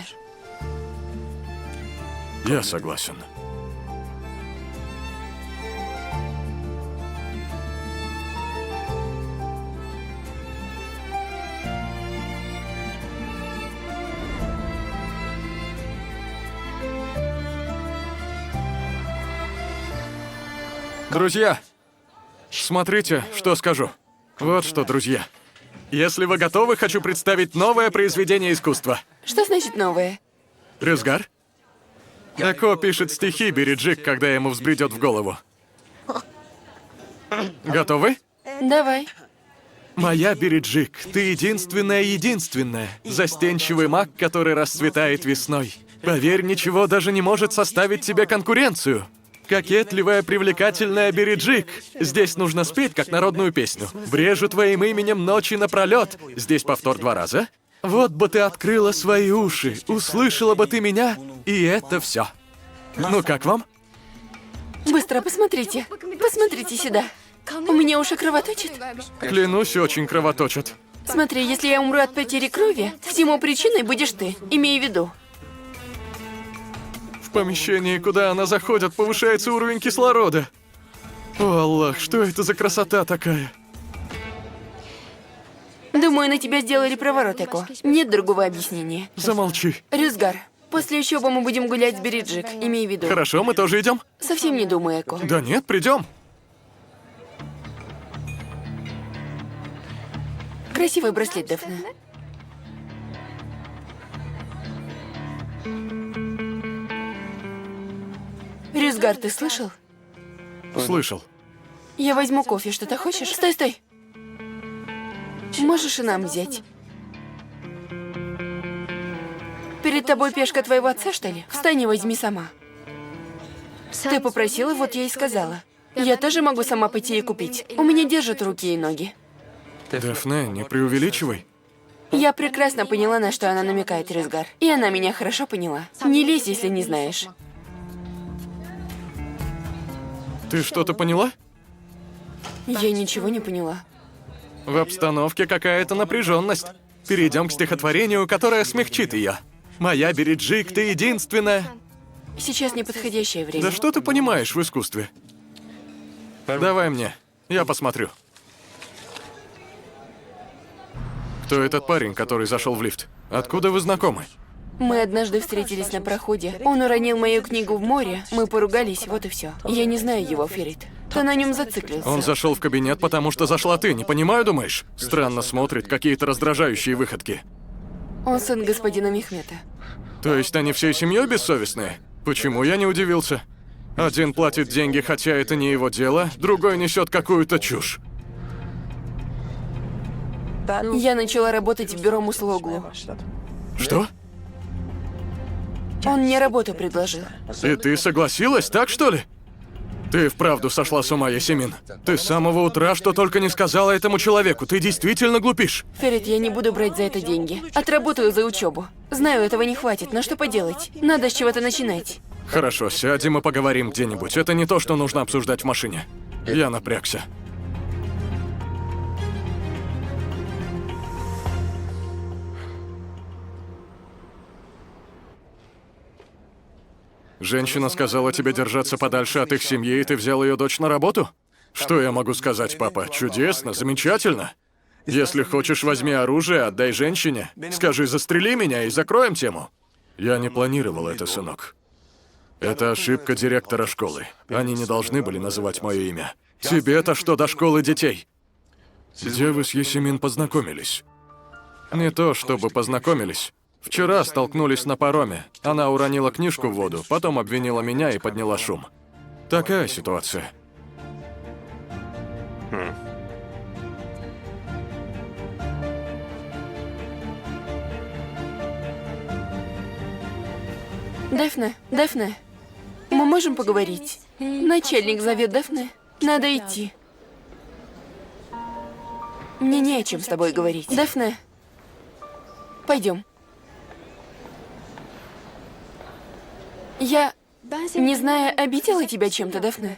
Я согласен. Друзья, смотрите, что скажу. Вот что, друзья. Если вы готовы, хочу представить новое произведение искусства. Что значит новое? Рюзгар? Эко пишет стихи Бериджик, когда ему взбредет в голову. Готовы? Давай. Моя Бериджик, ты единственная. Застенчивый маг, который расцветает весной. Поверь, ничего даже не может составить тебе конкуренцию. Кокетливая, привлекательная Бериджик. Здесь нужно спеть, как народную песню. Брежу твоим именем ночи напролет. Здесь повтор 2 раза. Вот бы ты открыла свои уши, услышала бы ты меня, и это все. Ну как вам? Быстро посмотрите. Посмотрите сюда. У меня уши кровоточат. Клянусь, очень кровоточат. Смотри, если я умру от потери крови, всему причиной будешь ты. Имей в виду. В помещении, куда она заходит, повышается уровень кислорода. О, Аллах, что это за красота такая? Думаю, на тебя сделали приворот, Эко. Нет другого объяснения. Замолчи. Рюзгар, После учебы мы будем гулять с Бириджик, имей в виду. Хорошо, мы тоже идем? Совсем не думай, Эко. Да нет, придем. Красивый браслет, Дафна. Рюзгар, ты слышал? Слышал. Я возьму кофе, что-то хочешь? Стой, стой. Можешь и нам взять. Перед тобой пешка твоего отца, что ли? Встань и возьми сама. Ты попросила, вот я и сказала. Я тоже могу сама пойти и купить. У меня держат руки и ноги. Дафне, не преувеличивай. Я прекрасно поняла, на что она намекает, Рюзгар. И она меня хорошо поняла. Не лезь, если не знаешь. Ты что-то поняла? Я ничего не поняла. В обстановке какая-то напряженность. Перейдем к стихотворению, которое смягчит ее. Моя Бириджик, ты единственная. Сейчас неподходящее время. Да что ты понимаешь в искусстве? Давай мне, я посмотрю. Кто этот парень, который зашел в лифт? Откуда вы знакомы? Мы однажды встретились на проходе. Он уронил мою книгу в море. Мы поругались, вот и все. Я не знаю его, Ферит. Ты на нем зациклился. Он зашел в кабинет, потому что зашла ты, не понимаю, думаешь? Странно смотрит, какие-то раздражающие выходки. Он сын господина Мехмета. То есть они всей семьей бессовестные? Почему я не удивился? Один платит деньги, хотя это не его дело, другой несет какую-то чушь. Я начала работать в бюро Муслоглу. Что? Он мне работу предложил. И ты согласилась, так что ли? Ты вправду сошла с ума, Ясемин. Ты с самого утра что только не сказала этому человеку. Ты действительно глупишь. Ферит, я не буду брать за это деньги. Отработаю за учебу. Знаю, этого не хватит, но что поделать? Надо с чего-то начинать. Хорошо, сядем и поговорим где-нибудь. Это не то, что нужно обсуждать в машине. Я напрягся. Женщина сказала тебе держаться подальше от их семьи, и ты взял ее дочь на работу? Что я могу сказать, папа? Чудесно, замечательно. Если хочешь, возьми оружие, отдай женщине. Скажи, застрели меня и закроем тему. Я не планировал это, сынок. Это ошибка директора школы. Они не должны были называть мое имя. Тебе-то что до школы детей? Где вы с Ясемин познакомились? Не то, чтобы познакомились. Вчера столкнулись на пароме. Она уронила книжку в воду, потом обвинила меня и подняла шум. Такая ситуация. Дафна, Дафна, мы можем поговорить? Начальник зовет, Дафна. Надо идти. Мне не о чем с тобой говорить. Дафна, пойдем. Я, не зная, обидела тебя чем-то, Дафна?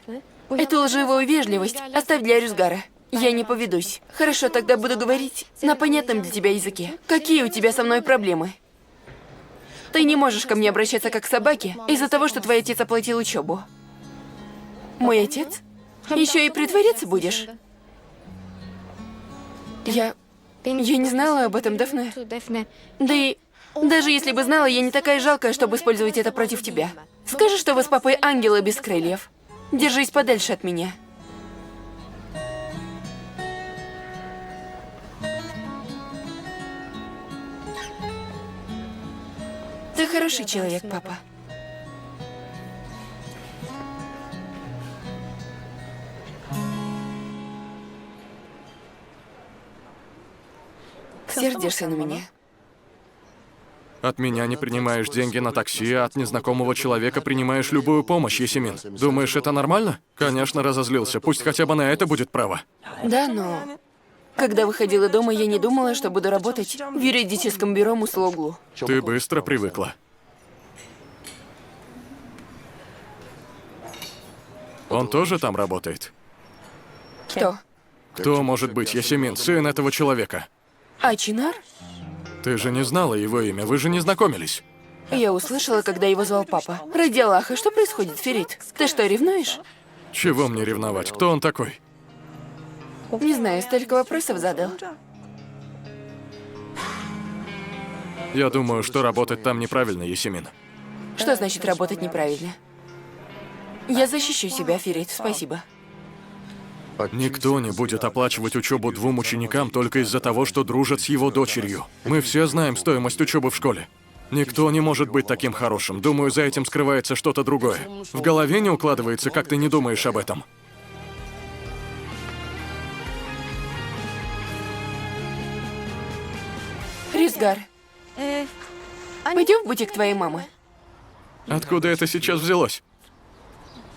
Эту лживую вежливость оставь для Рюзгара. Я не поведусь. Хорошо, тогда буду говорить на понятном для тебя языке. Какие у тебя со мной проблемы? Ты не можешь ко мне обращаться как к собаке из-за того, что твой отец оплатил учебу. Мой отец? Еще и притворяться будешь? Я не знала об этом, Дафна. Да и даже если бы знала, я не такая жалкая, чтобы использовать это против тебя. Скажи, что вы с папой ангелы без крыльев. Держись подальше от меня. Ты хороший человек, папа. Сердишься на меня? От меня не принимаешь деньги на такси, а от незнакомого человека принимаешь любую помощь, Ясемин. Думаешь, это нормально? Конечно, разозлился. Пусть хотя бы на это будет право. Да, но... Когда выходила дома, я не думала, что буду работать в юридическом бюро Муслоглу. Ты быстро привыкла. Он тоже там работает? Кто? Кто может быть, Ясемин, сын этого человека? А Чинар? Ты же не знала его имя, вы же не знакомились. Я услышала, когда его звал папа. Ради Аллаха, что происходит, Ферит? Ты что, ревнуешь? Чего мне ревновать? Кто он такой? Не знаю, столько вопросов задал. Я думаю, что работать там неправильно, Ясемин. Что значит работать неправильно? Я защищу себя, Ферит, спасибо. Никто не будет оплачивать учебу двум ученикам только из-за того, что дружат с его дочерью. Мы все знаем стоимость учебы в школе. Никто не может быть таким хорошим. Думаю, за этим скрывается что-то другое. В голове не укладывается, как ты не думаешь об этом. Ризгар, пойдем в бутик твоей мамы. Откуда это сейчас взялось?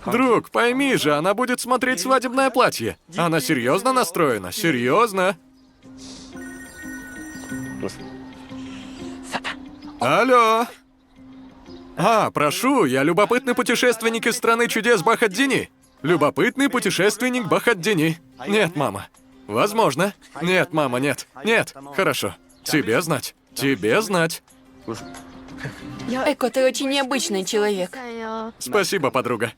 Друг, пойми же, она будет смотреть свадебное платье. Она серьезно настроена? Серьезно? Алло. Прошу, я любопытный путешественник из страны чудес Бахаддини. Любопытный путешественник Бахаддини. Нет, мама. Возможно. Нет, мама, нет. Нет. Хорошо. Тебе знать. Тебе знать. Эко, ты очень необычный человек. Спасибо, подруга.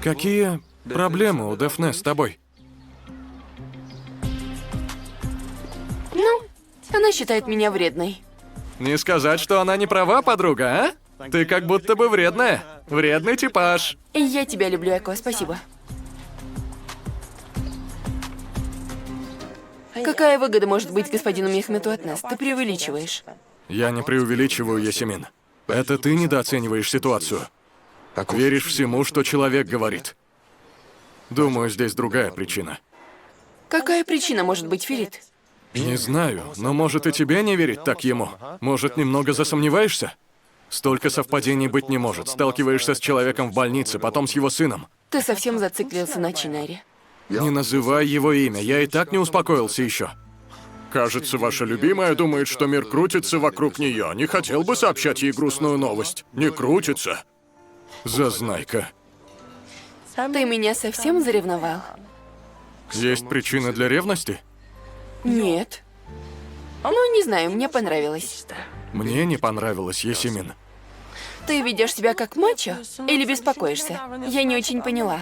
Какие проблемы у Дэфне с тобой? Ну, она считает меня вредной. Не сказать, что она не права, подруга, а? Ты как будто бы вредная. Вредный типаж. И я тебя люблю, Эко, спасибо. Какая выгода может быть господину Мехмету от нас? Ты преувеличиваешь. Я не преувеличиваю, Ясемин. Это ты недооцениваешь ситуацию. Веришь всему, что человек говорит. Думаю, здесь другая причина. Какая причина может быть, Ферит? Не знаю, но может и тебе не верить так ему. Может, немного засомневаешься? Столько совпадений быть не может. Сталкиваешься с человеком в больнице, потом с его сыном. Ты совсем зациклился на Чинаре. Не называй его имя, я и так не успокоился еще. Кажется, ваша любимая думает, что мир крутится вокруг нее. Не хотел бы сообщать ей грустную новость. Не крутится. Зазнайка. Ты меня совсем заревновал? Есть причины для ревности? Нет. Ну, не знаю, мне понравилось. Мне не понравилось, Ясемин. Ты ведешь себя как мачо или беспокоишься? Я не очень поняла.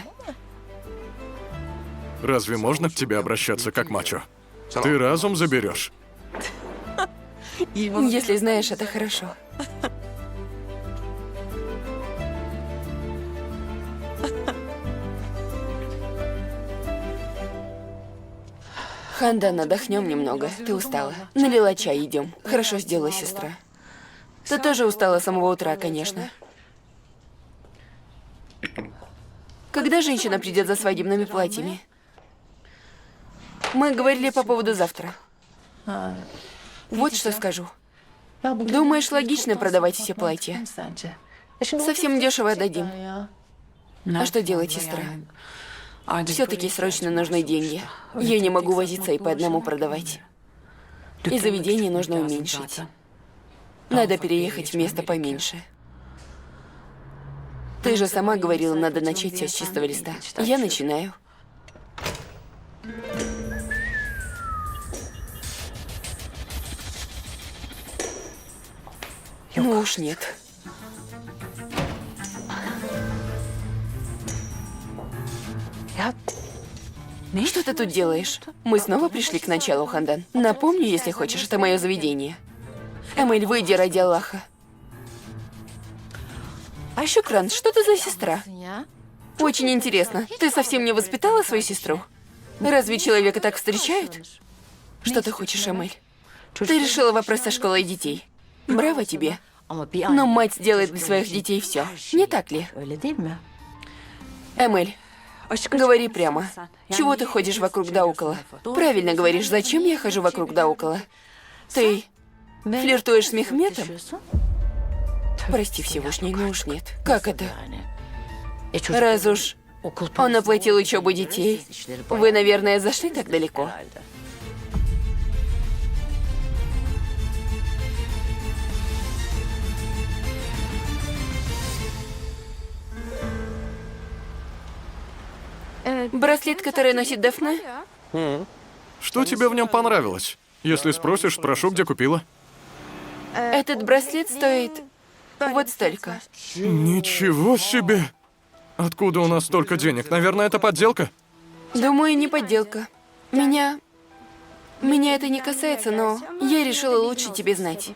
Разве можно к тебе обращаться как мачо? Ты разум заберешь. Если знаешь, это хорошо. Хандан, отдохнем немного. Ты устала. Налила чай, идем. Хорошо сделала сестра. Ты тоже устала с самого утра, конечно. Когда женщина придет за свадебными платьями? Мы говорили по поводу завтра. Вот что скажу. Думаешь, логично продавать все платья? Совсем дешево отдадим. А что делать, сестра? Все-таки срочно нужны деньги. Я не могу возиться и по одному продавать. И заведение нужно уменьшить. Надо переехать в место поменьше. Ты же сама говорила, надо начать все с чистого листа. Я начинаю. Ну уж нет. Что ты тут делаешь? Мы снова пришли к началу, Хандан. Напомню, если хочешь, это мое заведение. Эмиль, выйди ради Аллаха. А Шукран, что ты за сестра? Очень интересно. Ты совсем не воспитала свою сестру? Разве человека так встречают? Что ты хочешь, Эмиль? Ты решила вопрос со школой детей. Браво тебе. Но мать делает для своих детей все. Не так ли? Эмиль, говори прямо. Чего ты ходишь вокруг да около? Правильно говоришь, зачем я хожу вокруг да около? Ты флиртуешь с Мехметом? Прости, Всевышний, ну уж нет. Как это? Раз уж он оплатил учебу детей, вы, наверное, зашли так далеко. Браслет, который носит Дафна? Что тебе в нем понравилось? Если спросишь, спрошу, где купила. Этот браслет стоит вот столько. Ничего себе! Откуда у нас столько денег? Наверное, это подделка? Думаю, не подделка. Меня это не касается, но я решила лучше тебе знать.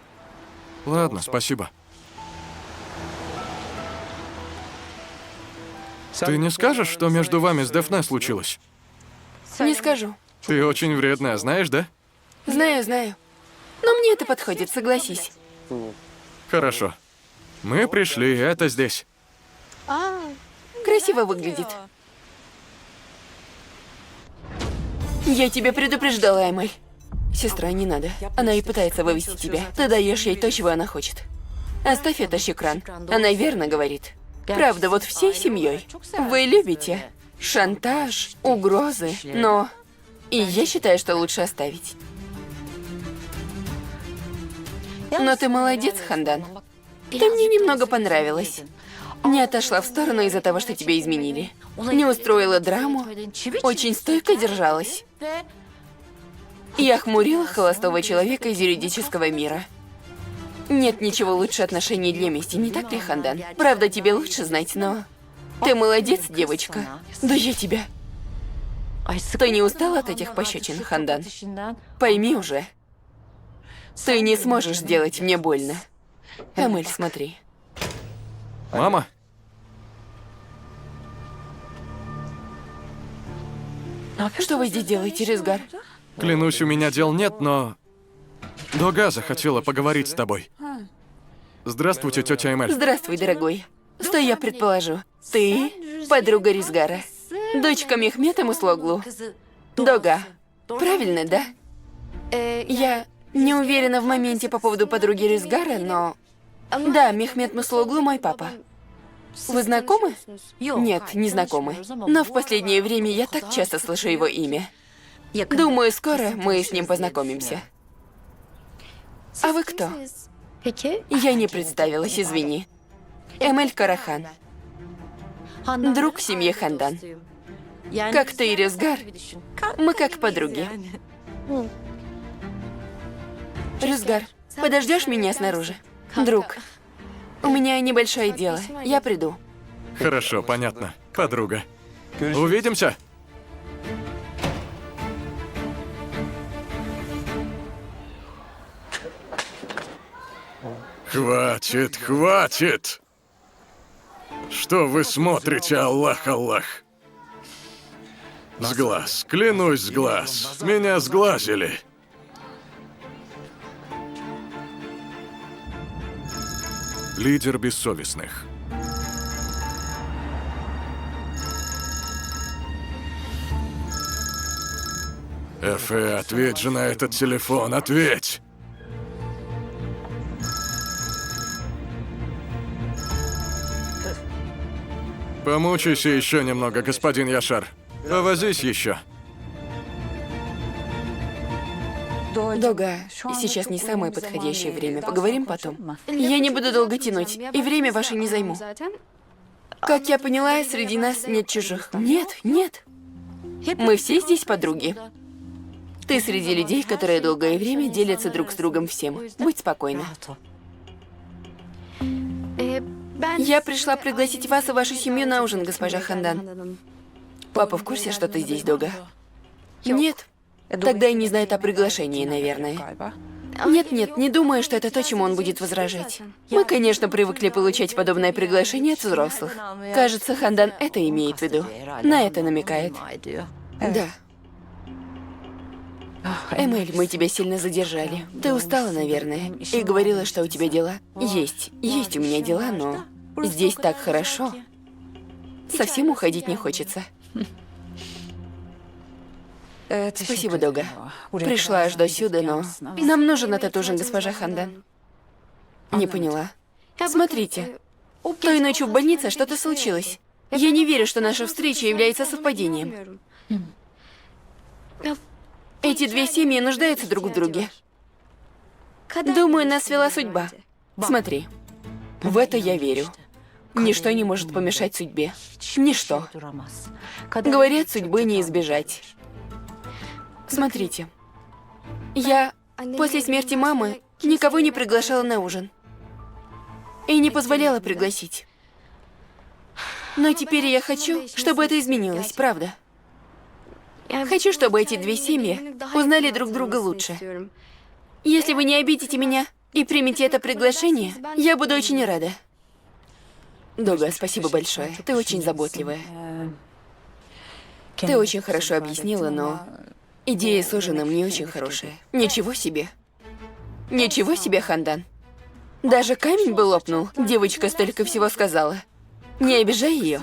Ладно, спасибо. Ты не скажешь, что между вами с Дэфне случилось? Не скажу. Ты очень вредная, знаешь, да? Знаю, знаю. Но мне это подходит, согласись. Хорошо. Мы пришли, это здесь. Красиво выглядит. Я тебя предупреждала, Эмэль. Сестра, не надо. Она и пытается вывести тебя. Ты даешь ей то, чего она хочет. Оставь это, Шикран. Она верно говорит. Правда, вот всей семьей. Вы любите шантаж, угрозы, но... И я считаю, что лучше оставить. Но ты молодец, Хандан. Ты мне немного понравилась. Не отошла в сторону из-за того, что тебя изменили. Не устроила драму. Очень стойко держалась. Я хмурила холостого человека из юридического мира. Нет ничего лучше отношений для мести, не так ли, Хандан? Правда, тебе лучше знать, но... Ты молодец, девочка. Да я тебя... Ты не устала от этих пощечин, Хандан? Пойми уже. Ты не сможешь сделать мне больно. Эмэль, смотри. Мама? Что вы здесь делаете, Ризгар? Клянусь, у меня дел нет, но... Дога захотела поговорить с тобой. Здравствуйте, тетя Эмэль. Здравствуй, дорогой. Что я предположу? Ты подруга Ризгара. Дочка Мехмета Муслоглу. Дога. Правильно, да? Я не уверена в моменте по поводу подруги Ризгара, но... Да, Мехмет Муслоглу мой папа. Вы знакомы? Нет, не знакомы. Но в последнее время я так часто слышу его имя. Думаю, скоро мы с ним познакомимся. А вы кто? Я не представилась, извини. Эмэль Карахан. Друг семьи Хандан. Как ты и Ризгар, мы как подруги. Ризгар, подождешь меня снаружи? Друг, у меня небольшое дело. Я приду. Хорошо, понятно. Подруга. Увидимся. Хватит, хватит! Что вы смотрите, Аллах, Аллах? С глаз, клянусь, с глаз. Меня сглазили. Лидер бессовестных. Эфе, ответь же на этот телефон, ответь! Помучайся еще немного, господин Яшар. Повозись еще. Дога, сейчас не самое подходящее время. Поговорим потом. Я не буду долго тянуть, и время ваше не займу. Как я поняла, среди нас нет чужих. Нет, нет. Мы все здесь подруги. Ты среди людей, которые долгое время делятся друг с другом всем. Будь спокойна. Я пришла пригласить вас и вашу семью на ужин, госпожа Хандан. Папа в курсе, что ты здесь, Дога? Нет. Тогда и не знает о приглашении, наверное. Нет, не думаю, что это то, чему он будет возражать. Мы, конечно, привыкли получать подобное приглашение от взрослых. Кажется, Хандан это имеет в виду. На это намекает. Да. Эмэль, мы тебя сильно задержали. Ты устала, наверное, и говорила, что у тебя дела. Есть у меня дела, но здесь так хорошо. Совсем уходить не хочется. Спасибо, Дога. Пришла аж до сюда, но... Нам нужен этот ужин, госпожа Хандан. Не поняла. Смотрите. Той ночью в больнице что-то случилось. Я не верю, что наша встреча является совпадением. Эти две семьи нуждаются друг в друге. Думаю, нас свела судьба. Смотри. В это я верю. Ничто не может помешать судьбе. Ничто. Говорят, судьбы не избежать. Смотрите. Я после смерти мамы никого не приглашала на ужин. И не позволяла пригласить. Но теперь я хочу, чтобы это изменилось, правда. Хочу, чтобы эти две семьи узнали друг друга лучше. Если вы не обидите меня, и примите это приглашение, я буду очень рада. Дога, спасибо большое. Ты очень заботливая. Ты очень хорошо объяснила, но идея с ужином не очень хорошая. Ничего себе. Ничего себе, Хандан. Даже камень бы лопнул. Девочка столько всего сказала. Не обижай ее.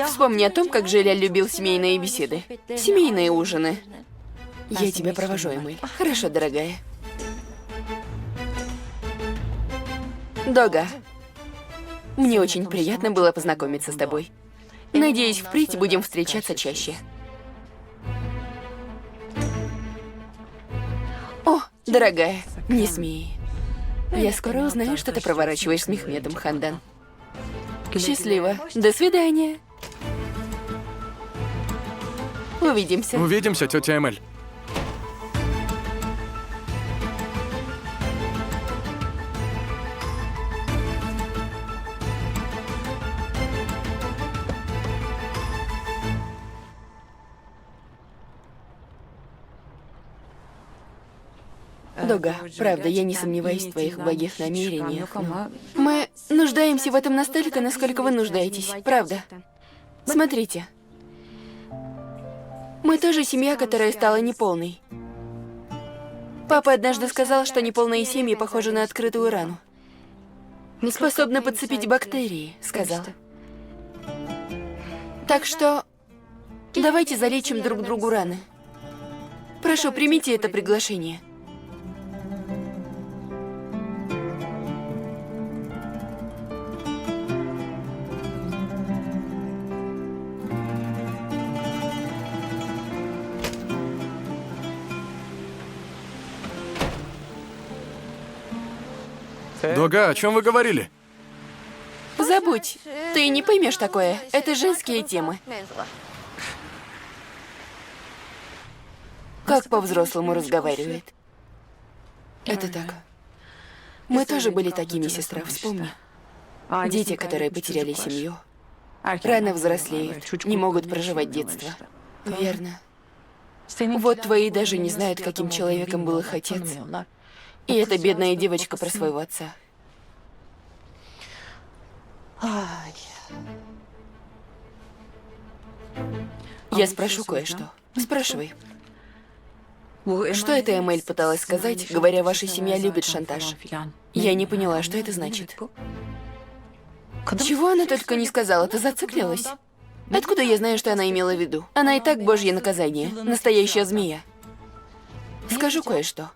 Вспомни о том, как Желя любил семейные беседы. Семейные ужины. Я тебя провожу, Эмиль. Хорошо, дорогая. Дога, мне очень приятно было познакомиться с тобой. Надеюсь, впредь будем встречаться чаще. О, дорогая, не смей. Я скоро узнаю, что ты проворачиваешь с Мехметом, Хандан. Счастливо. До свидания. Увидимся. Увидимся, тетя Эмель. Дога, правда, я не сомневаюсь в твоих благих намерениях, но... Мы нуждаемся в этом настолько, насколько вы нуждаетесь, правда. Смотрите. Мы тоже семья, которая стала неполной. Папа однажды сказал, что неполные семьи похожи на открытую рану. Способны подцепить бактерии, сказал. Так что давайте залечим друг другу раны. Прошу, примите это приглашение. Дога, о чем вы говорили? Забудь. Ты не поймешь такое. Это женские темы. Как по-взрослому разговаривает. Это так. Мы тоже были такими, сестра, вспомни. Дети, которые потеряли семью, рано взрослеют, не могут проживать детство. Верно. Вот твои даже не знают, каким человеком был их отец. И эта бедная девочка про своего отца. Я спрошу кое-что. Спрашивай. Что эта Эмель пыталась сказать, говоря, ваша семья любит шантаж? Я не поняла, что это значит. Чего она только не сказала, ты зациклилась? Откуда я знаю, что она имела в виду? Она и так божье наказание, настоящая змея. Скажу кое-что.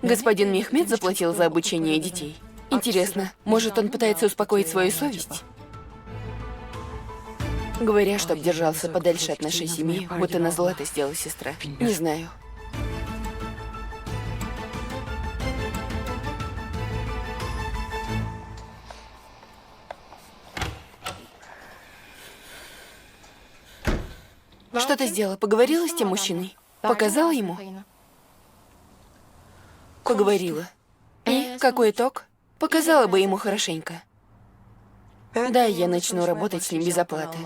Господин Мехмед заплатил за обучение детей. Интересно, может, он пытается успокоить свою совесть? Говоря, чтоб держался подальше от нашей семьи, будто назло это сделала сестра. Не знаю. Что ты сделала? Поговорила с тем мужчиной? Показала ему? Поговорила. И какой итог? Показала бы ему хорошенько. Да, я начну работать с ним без оплаты.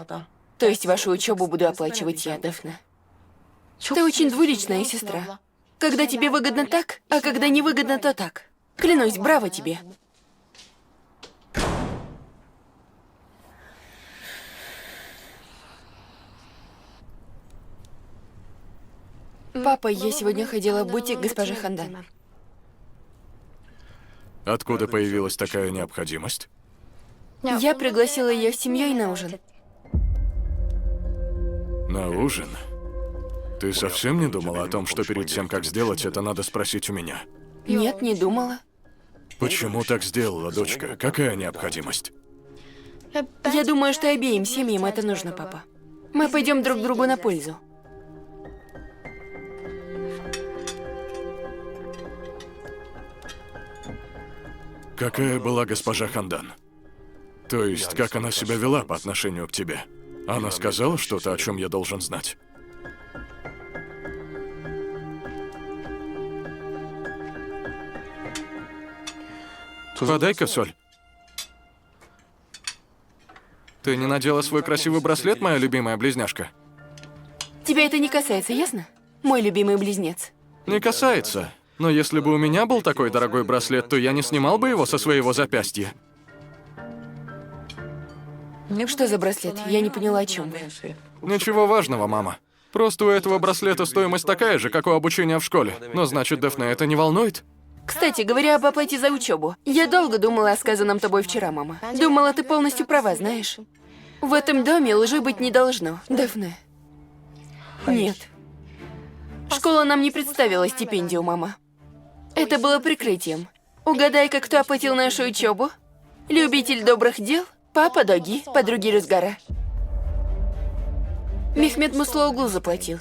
То есть вашу учебу буду оплачивать я, Дафна. Ты очень двуличная сестра. Когда тебе выгодно так, а когда не выгодно, то так. Клянусь, браво тебе. Папа, я сегодня ходила в бутик госпожи Хандан. Откуда появилась такая необходимость? Я пригласила ее с семьей на ужин. На ужин? Ты совсем не думала о том, что перед тем, как сделать это, надо спросить у меня? Нет, не думала. Почему так сделала, дочка? Какая необходимость? Я думаю, что обеим семьям это нужно, папа. Мы пойдем друг другу на пользу. Какая была госпожа Хандан? То есть, как она себя вела по отношению к тебе? Она сказала что-то, о чем я должен знать? Подай-ка соль. Ты не надела свой красивый браслет, моя любимая близняшка? Тебя это не касается, ясно? Мой любимый близнец. Не касается. Но если бы у меня был такой дорогой браслет, то я не снимал бы его со своего запястья. Что за браслет? Я не поняла, о чем вы. Ничего важного, мама. Просто у этого браслета стоимость такая же, как у обучения в школе. Но значит, Дэфне это не волнует? Кстати, говоря об оплате за учебу, я долго думала о сказанном тобой вчера, мама. Думала, ты полностью права, знаешь. В этом доме лжи быть не должно. Дэфне. Нет. Школа нам не представила стипендию, мама. Это было прикрытием. Угадай-ка, кто оплатил нашу учебу? Любитель добрых дел? Папа Доги, подруги Рюзгара. Мехмед Муслоуглу заплатил.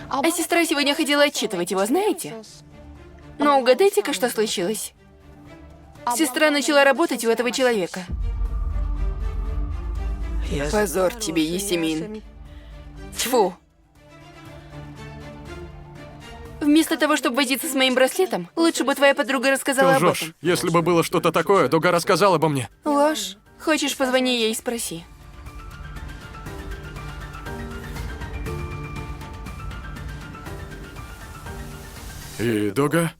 А сестра сегодня ходила отчитывать его, знаете? Но угадайте-ка, что случилось? Сестра начала работать у этого человека. Позор тебе, Есемин. Тьфу. Вместо того, чтобы возиться с моим браслетом, лучше бы твоя подруга рассказала Ты об лжешь. этом. Если бы было что-то такое, Дога рассказала бы мне. Ложь. Хочешь, позвони ей и спроси. И Дога?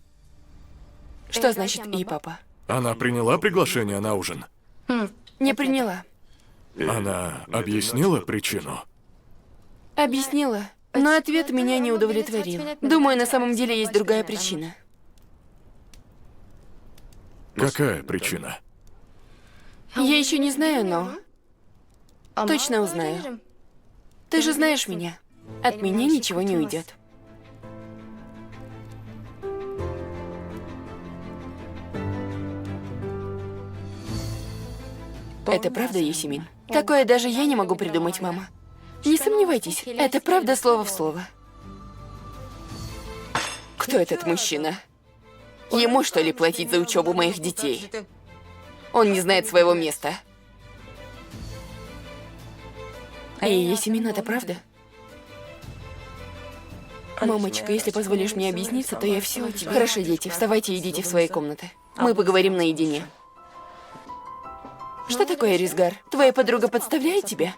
Что значит «и, папа»? Она приняла приглашение на ужин? Не приняла. Она объяснила причину? Объяснила. Но ответ меня не удовлетворил. Думаю, на самом деле есть другая причина. Какая причина? Я еще не знаю, но точно узнаю. Ты же знаешь меня. От меня ничего не уйдет. Это правда, Есемин? Такое даже я не могу придумать, мама. Не сомневайтесь, это правда слово в слово. Кто этот мужчина? Ему, что ли, платить за учебу моих детей? Он не знает своего места. Эй, Есемин, это правда? Мамочка, если позволишь мне объясниться, то я все о тебе. Хорошо, дети, вставайте и идите в свои комнаты. Мы поговорим наедине. Что такое, Рюзгар? Твоя подруга подставляет тебя?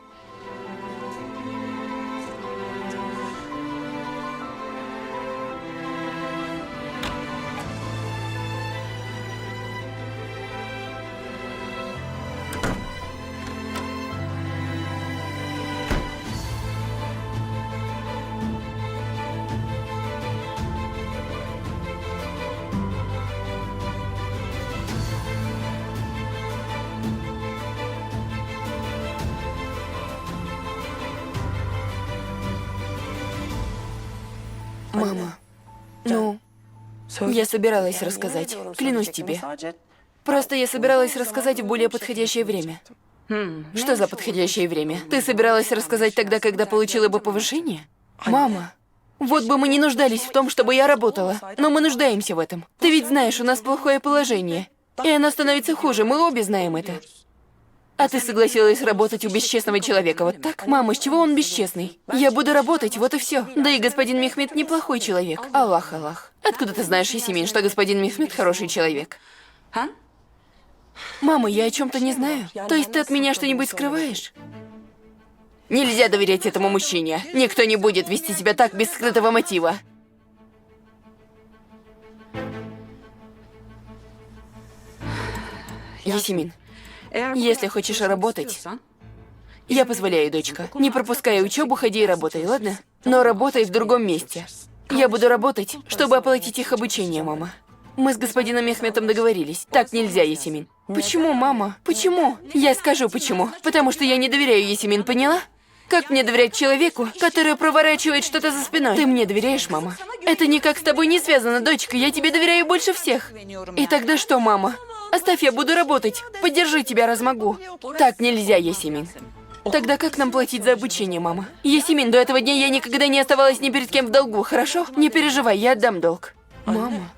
Мама, ну, я собиралась рассказать, клянусь тебе. Просто я собиралась рассказать в более подходящее время. Что за подходящее время? Ты собиралась рассказать тогда, когда получила бы повышение? Мама, вот бы мы не нуждались в том, чтобы я работала, но мы нуждаемся в этом. Ты ведь знаешь, у нас плохое положение, и оно становится хуже, мы обе знаем это. А ты согласилась работать у бесчестного человека, вот так? Мама, с чего он бесчестный? Я буду работать, вот и все. Да и господин Мехмед неплохой человек. Аллах, Аллах. Откуда ты знаешь, Есемин, что господин Мехмед хороший человек? Мама, я о чем-то не знаю. То есть ты от меня что-нибудь скрываешь? Нельзя доверять этому мужчине. Никто не будет вести себя так без скрытого мотива. Есемин, если хочешь работать, я позволяю, дочка. Не пропускай учебу, ходи и работай, ладно? Но работай в другом месте. Я буду работать, чтобы оплатить их обучение, мама. Мы с господином Мехметом договорились. Так нельзя, Есемин. Почему, мама? Почему? Я скажу почему. Потому что я не доверяю, Есемин, поняла? Как мне доверять человеку, который проворачивает что-то за спиной? Ты мне доверяешь, мама? Это никак с тобой не связано, дочка. Я тебе доверяю больше всех. И тогда что, мама? Оставь, я буду работать. Поддержи тебя, раз могу. Так нельзя, Есемин. Тогда как нам платить за обучение, мама? Есемин, до этого дня я никогда не оставалась ни перед кем в долгу, хорошо? Не переживай, я отдам долг. Мама,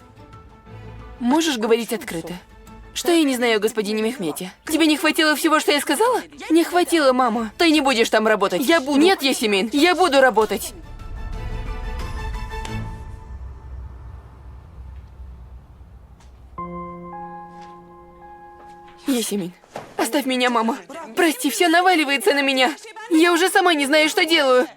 можешь говорить открыто? Что я не знаю о господине Мехмете? Тебе не хватило всего, что я сказала? Не хватило, мама. Ты не будешь там работать. Я буду. Нет, Есемин, я буду работать. Есемин, оставь меня, мама. Прости, все наваливается на меня. Я уже сама не знаю, что делаю.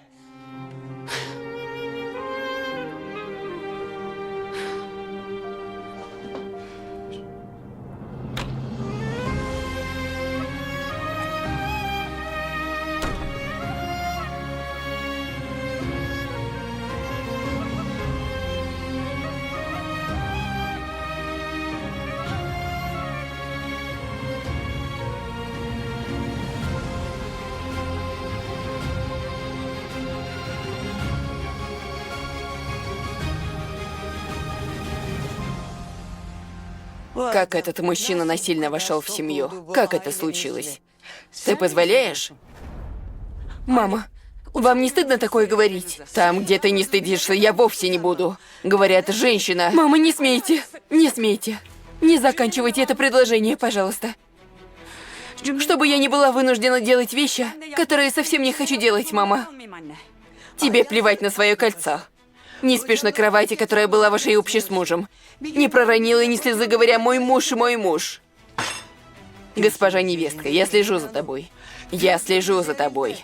Как этот мужчина насильно вошел в семью? Как это случилось? Ты позволяешь? Мама, вам не стыдно такое говорить? Там, где ты не стыдишься, я вовсе не буду. Говорят, женщина... Мама, не смейте! Не смейте! Не заканчивайте это предложение, пожалуйста. Чтобы я не была вынуждена делать вещи, которые совсем не хочу делать, мама. Тебе плевать на свое кольцо. Не спишь на кровати, которая была вашей общей с мужем. Не проронила ни слезы, говоря «мой муж, мой муж». Госпожа невестка, я слежу за тобой. Я слежу за тобой.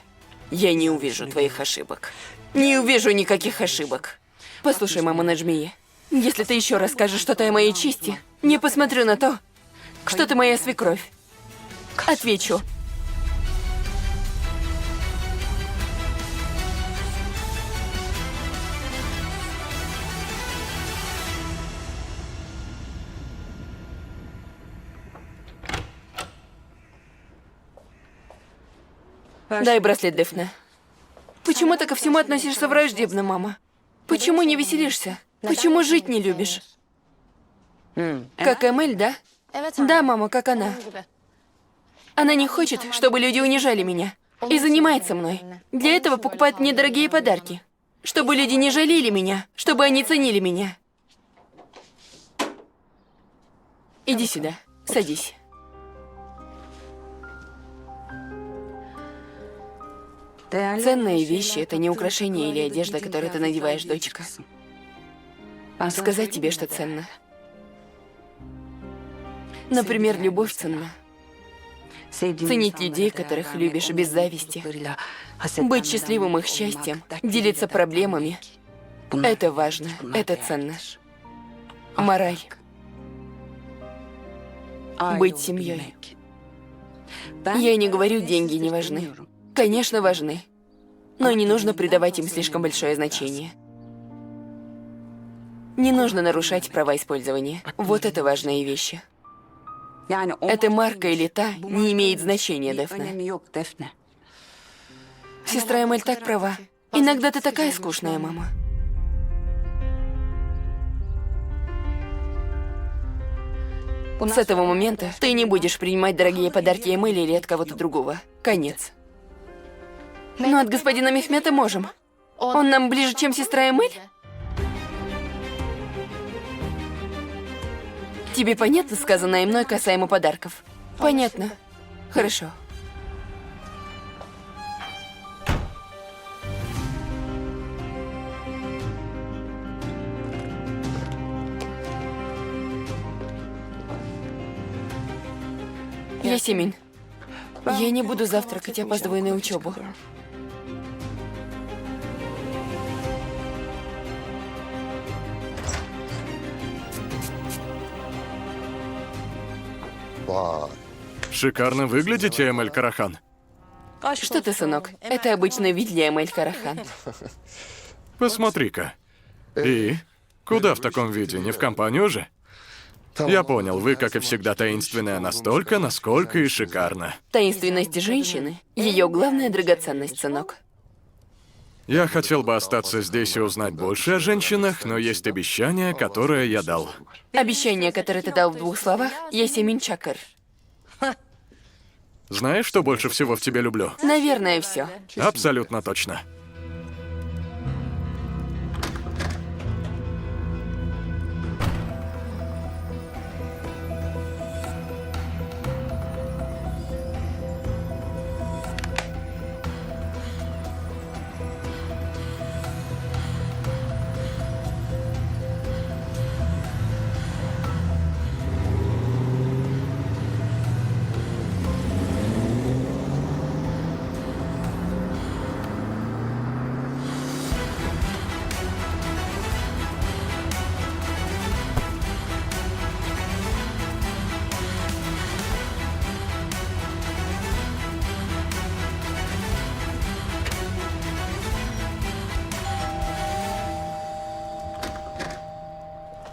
Я не увижу твоих ошибок. Не увижу никаких ошибок. Послушай, мама Наджмии, если ты еще раз скажешь что-то о моей чести, не посмотрю на то, что ты моя свекровь. Отвечу. Дай браслет, Дэфна. Почему ты ко всему относишься враждебно, мама? Почему не веселишься? Почему жить не любишь? Как Эмель, да? Да, мама, как она. Она не хочет, чтобы люди унижали меня. И занимается мной. Для этого покупает мне дорогие подарки. Чтобы люди не жалели меня, чтобы они ценили меня. Иди сюда, садись. Ценные вещи — это не украшения или одежда, которую ты надеваешь, дочка. Сказать тебе, что ценно. Например, любовь ценна. Ценить людей, которых любишь, без зависти. Быть счастливым их счастьем, делиться проблемами. Это важно, это ценно. Мораль. Быть семьей. Я не говорю, деньги не важны. Конечно, важны. Но не нужно придавать им слишком большое значение. Не нужно нарушать права использования. Вот это важные вещи. Это марка или та не имеет значения, Дэфна. Сестра Эмель так права. Иногда ты такая скучная, мама. С этого момента ты не будешь принимать дорогие подарки Эмели или от кого-то другого. Конец. Но от господина Мехмета можем. Он нам ближе, чем сестра Эмель? Тебе понятно сказанное мной касаемо подарков? Понятно. Хорошо. Ясемин, я не буду завтракать, опаздываю на учебу. Шикарно выглядите, Эмель Карахан. Что ты, сынок? Это обычный вид для Эмель Карахан. Посмотри-ка. И? Куда в таком виде? Не в компанию же? Я понял, вы, как и всегда, таинственная настолько, насколько и шикарно. Таинственность женщины — ее главная драгоценность, сынок. Я хотел бы остаться здесь и узнать больше о женщинах, но есть обещание, которое я дал. Обещание, которое ты дал в 2 словах, Ясемин Чакр. Знаешь, что больше всего в тебе люблю? Наверное, все. Абсолютно точно.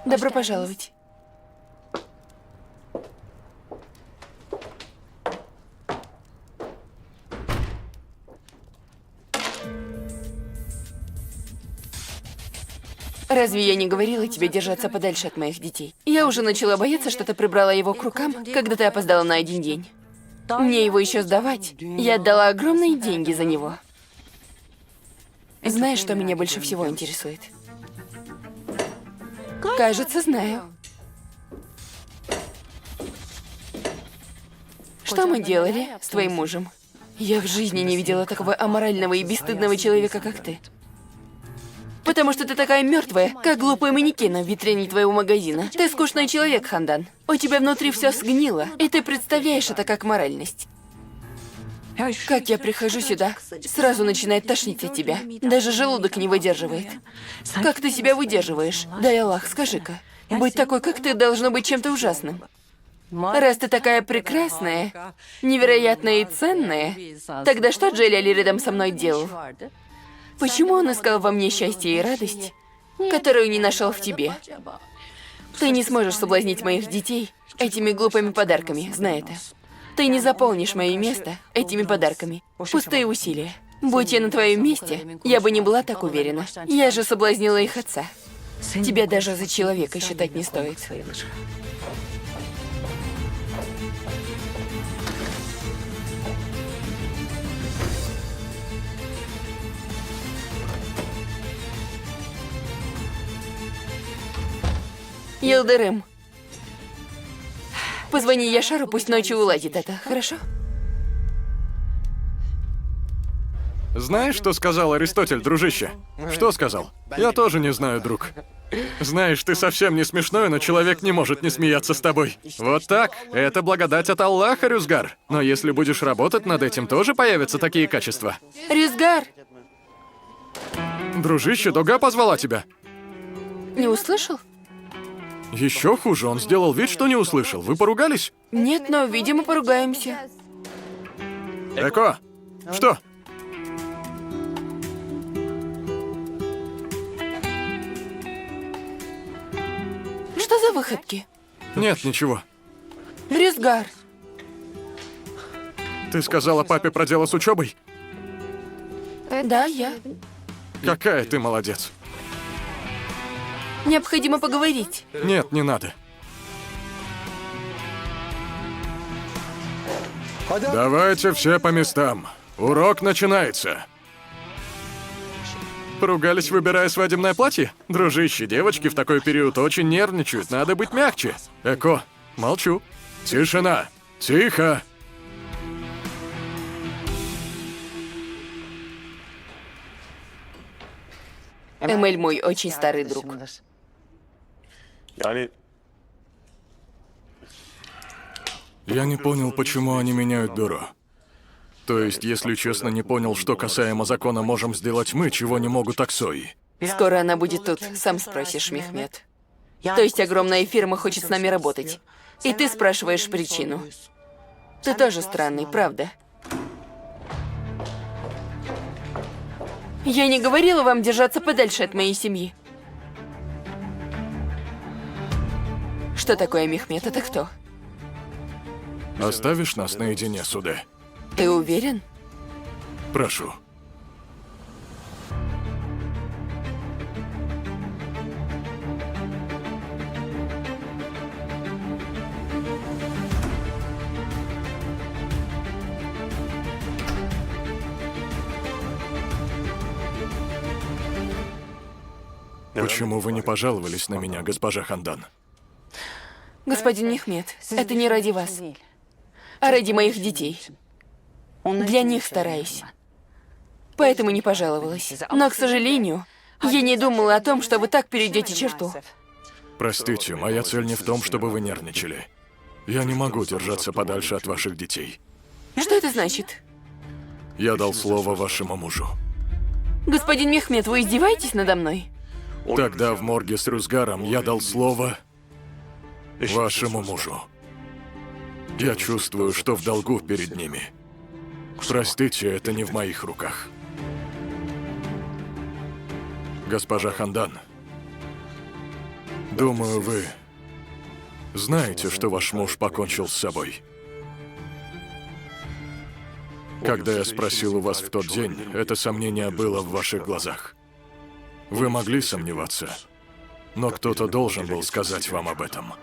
Добро пожаловать. Разве я не говорила тебе держаться подальше от моих детей? Я уже начала бояться, что ты прибрала его к рукам, когда ты опоздала на 1 день. Мне его еще сдавать. Я отдала огромные деньги за него. Знаешь, что меня больше всего интересует? Кажется, знаю. Что мы делали с твоим мужем? Я в жизни не видела такого аморального и бесстыдного человека, как ты. Потому что ты такая мертвая, как глупый манекен в витрине твоего магазина. Ты скучный человек, Хандан. У тебя внутри все сгнило, и ты представляешь это как моральность. Как я прихожу сюда, сразу начинает тошнить от тебя. Даже желудок не выдерживает. Как ты себя выдерживаешь? Дай Аллах, скажи-ка. Быть такой, как ты, должно быть чем-то ужасным. Раз ты такая прекрасная, невероятная и ценная, тогда что Джелли рядом со мной делал? Почему он искал во мне счастье и радость, которую не нашел в тебе? Ты не сможешь соблазнить моих детей этими глупыми подарками, знай это. Ты не заполнишь мое место этими подарками. Пустые усилия. Будь я на твоем месте, я бы не была так уверена. Я же соблазнила их отца. Тебя даже за человека считать не стоит. Йылдырым. Позвони Яшару, пусть ночью уладит это, хорошо? Знаешь, что сказал Аристотель, дружище? Что сказал? Я тоже не знаю, друг. Знаешь, ты совсем не смешной, но человек не может не смеяться с тобой. Вот так. Это благодать от Аллаха, Рюзгар. Но если будешь работать над этим, тоже появятся такие качества. Рюзгар! Дружище, Дога позвала тебя. Не услышал? Еще хуже, он сделал вид, что не услышал. Вы поругались? Нет, но, видимо, поругаемся. Эко, что? Что за выходки? Нет, ничего. Рюзгар. Ты сказала папе про дело с учебой? Да, я. Какая ты молодец. Необходимо поговорить. Нет, не надо. Давайте все по местам. Урок начинается. Поругались, выбирая свадебное платье? Дружище, девочки в такой период очень нервничают, надо быть мягче. Эко, молчу. Тишина. Тихо. Эмель мой очень старый друг. Я не понял, почему они меняют бюро. То есть, если честно, не понял, что касаемо закона можем сделать мы, чего не могут Аксои. Скоро она будет тут, сам спросишь, Мехмед. То есть огромная фирма хочет с нами работать. И ты спрашиваешь причину. Ты тоже странный, правда? Я не говорила вам держаться подальше от моей семьи. Что такое Мехмед? Это кто? Оставишь нас наедине, суде? Ты уверен? Прошу. Почему вы не пожаловались на меня, госпожа Хандан? Господин Мехмед, это не ради вас, а ради моих детей. Для них стараюсь. Поэтому не пожаловалась. Но, к сожалению, я не думала о том, что вы так перейдете черту. Простите, моя цель не в том, чтобы вы нервничали. Я не могу держаться подальше от ваших детей. Что это значит? Я дал слово вашему мужу. Господин Мехмед, вы издеваетесь надо мной? Тогда в морге с Рюзгаром я дал слово вашему мужу. Я чувствую, что в долгу перед ними. Простите, это не в моих руках. Госпожа Хандан, думаю, вы знаете, что ваш муж покончил с собой. Когда я спросил у вас в тот день, это сомнение было в ваших глазах. Вы могли сомневаться, Но кто-то должен был сказать вам об этом.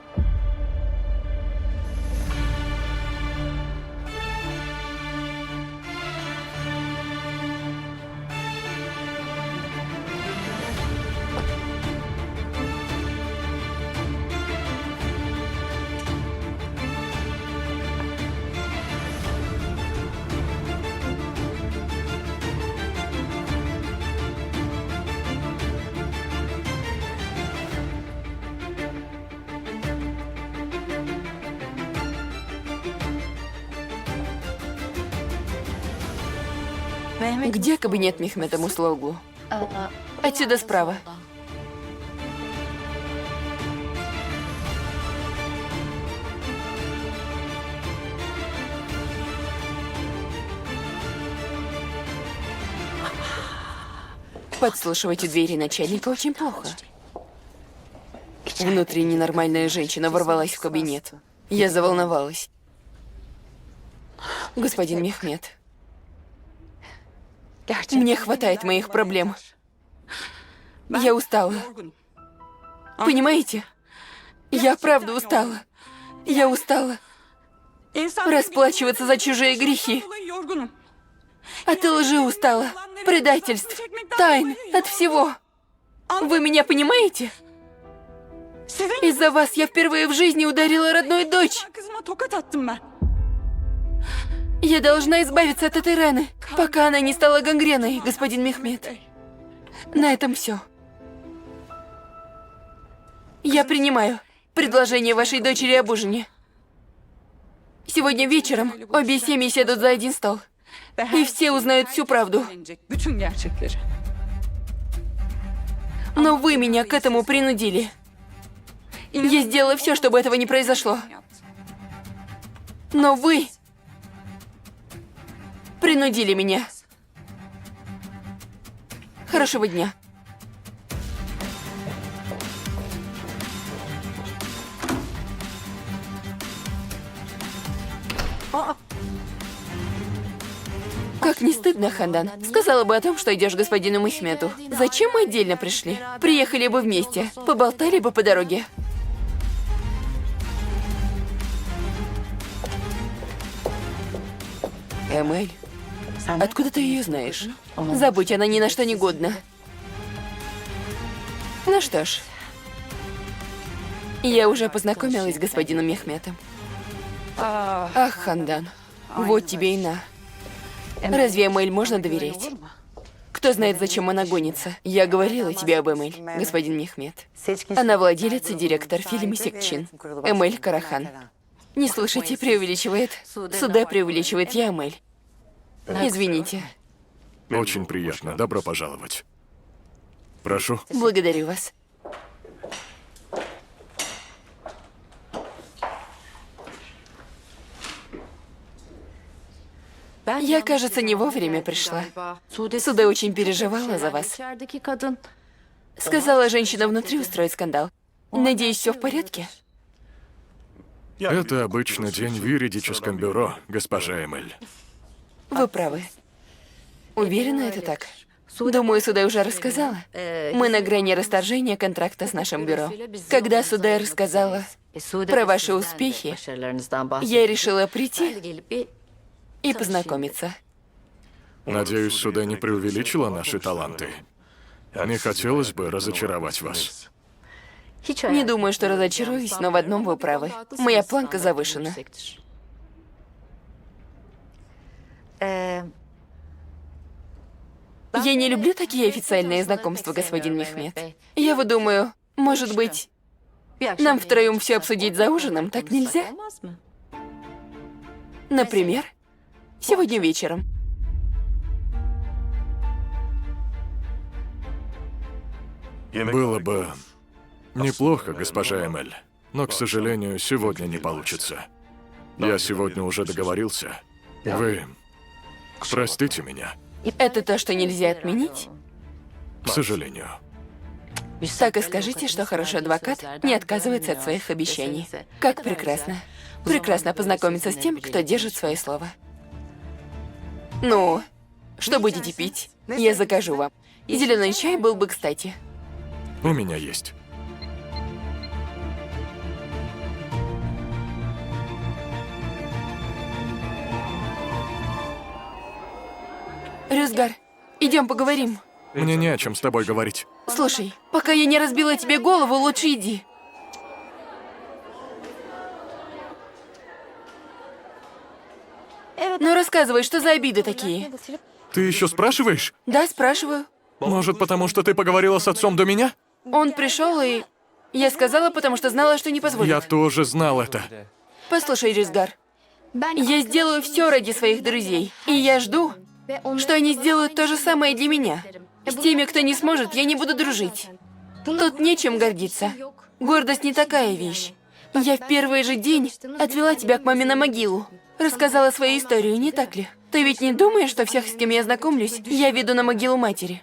Где кабинет Мехмета Муслоглу? Отсюда справа. Подслушивать у двери начальника очень плохо. Внутри ненормальная женщина ворвалась в кабинет. Я заволновалась. Господин Мехмет, мне хватает моих проблем. Я устала. Понимаете? Я правда устала. Я устала расплачиваться за чужие грехи. От лжи устала, предательств, тайн, от всего. Вы меня понимаете? Из-за вас я впервые в жизни ударила родную дочь. Я должна избавиться от этой раны, пока она не стала гангреной, господин Мехмет. На этом все. Я принимаю предложение вашей дочери об ужине. Сегодня вечером обе семьи сядут за один стол. И все узнают всю правду. Но вы меня к этому принудили. Я сделала все, чтобы этого не произошло. Но вы принудили меня. Хорошего дня. Как не стыдно, Хандан. Сказала бы о том, что идешь к господину Мехмету. Зачем мы отдельно пришли? Приехали бы вместе, поболтали бы по дороге. Эмель, откуда ты ее знаешь? Забудь, она ни на что не годна. Ну что ж, я уже познакомилась с господином Мехметом. Ах, Хандан, вот тебе и на. Разве Эмель можно доверять? Кто знает, зачем она гонится? Я говорила тебе об Эмель, господин Мехмет. Она владелец и директор фильма Секчин. Эмель Карахан. Не слушайте, преувеличивает. Суда преувеличивает, я Эмель. Извините. Очень приятно. Добро пожаловать. Прошу. Благодарю вас. Я, кажется, не вовремя пришла. Суда очень переживала за вас. Сказала, женщина внутри устроит скандал. Надеюсь, все в порядке? Это обычный день в юридическом бюро, госпожа Эмель. Вы правы. Уверена, это так? Думаю, Судай уже рассказала. Мы на грани расторжения контракта с нашим бюро. Когда Судай рассказала про ваши успехи, я решила прийти и познакомиться. Надеюсь, Суда не преувеличила наши таланты. Не хотелось бы разочаровать вас. Не думаю, что разочаруюсь, но в одном вы правы. Моя планка завышена. Я не люблю такие официальные знакомства, господин Мехмет. Я вот думаю, может быть, нам втроем все обсудить за ужином, так нельзя? Например, сегодня вечером. Было бы неплохо, госпожа Эмель, но, к сожалению, сегодня не получится. Я сегодня уже договорился. Вы простите меня, Это то, что нельзя отменить? к сожалению. Так и скажите, что хороший адвокат не отказывается от своих обещаний. Как прекрасно. Прекрасно познакомиться с тем, кто держит свое слово. Ну, что будете пить? Я закажу вам. Зеленый чай был бы кстати. У меня есть. Рюзгар, идем поговорим. Мне не о чем с тобой говорить. Слушай, пока я не разбила тебе голову, лучше иди. Ну рассказывай, что за обиды такие? Ты еще спрашиваешь? Да, спрашиваю. Может, потому что ты поговорила с отцом до меня? Он пришел и... Я сказала, потому что знала, что не позволит. Я тоже знал это. Послушай, Рюзгар, я сделаю все ради своих друзей. И я жду, что они сделают то же самое для меня. С теми, кто не сможет, я не буду дружить. Тут нечем гордиться. Гордость не такая вещь. Я в первый же день отвела тебя к маме на могилу. Рассказала свою историю, не так ли? Ты ведь не думаешь, что всех, с кем я знакомлюсь, я веду на могилу матери?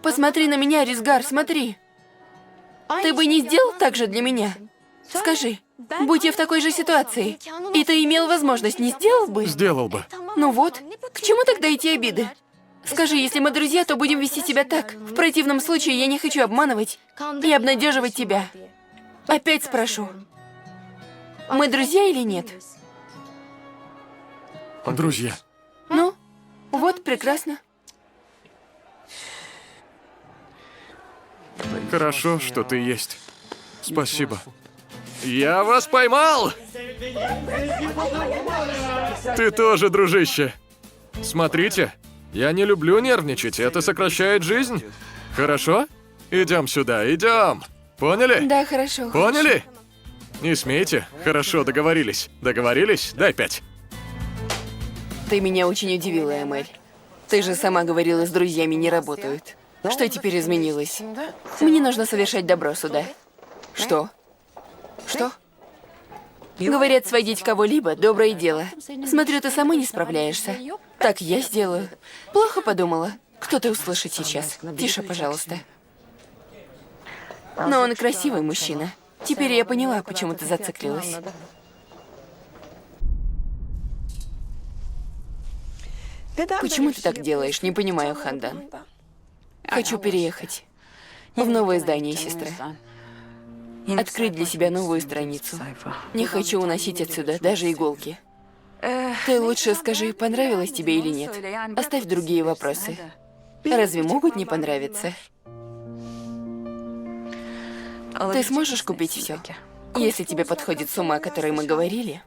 Посмотри на меня, Рюзгар, смотри. Ты бы не сделал так же для меня? Скажи, будь я в такой же ситуации, и ты имел возможность, не сделал бы? Сделал бы. Ну вот, к чему тогда эти обиды? Скажи, если мы друзья, то будем вести себя так. В противном случае я не хочу обманывать и обнадеживать тебя. Опять спрошу, мы друзья или нет? Друзья. Ну, вот, прекрасно. Хорошо, что ты есть. Спасибо. Я вас поймал! Ты тоже, дружище. Смотрите, я не люблю нервничать, это сокращает жизнь. Хорошо? Идем сюда, идем. Поняли? Да, хорошо. Поняли? Не смейте. Хорошо, договорились. Договорились? Дай 5. Ты меня очень удивила, Эмэль. Ты же сама говорила, с друзьями не работают. Что теперь изменилось? Мне нужно совершать добро сюда. Что? Что? Говорят, сводить кого-либо – доброе дело. Смотрю, ты сама не справляешься. Так я сделаю. Плохо подумала. Кто-то услышит сейчас. Тише, пожалуйста. Но он красивый мужчина. Теперь я поняла, почему ты зациклилась. Почему ты так делаешь? Не понимаю, Хандан. Хочу переехать в новое здание, сестра. Открыть для себя новую страницу. Не хочу уносить отсюда даже иголки. Ты лучше скажи, понравилось тебе или нет. Оставь другие вопросы. Разве могут не понравиться? Ты сможешь купить все? Если тебе подходит сумма, о которой мы говорили?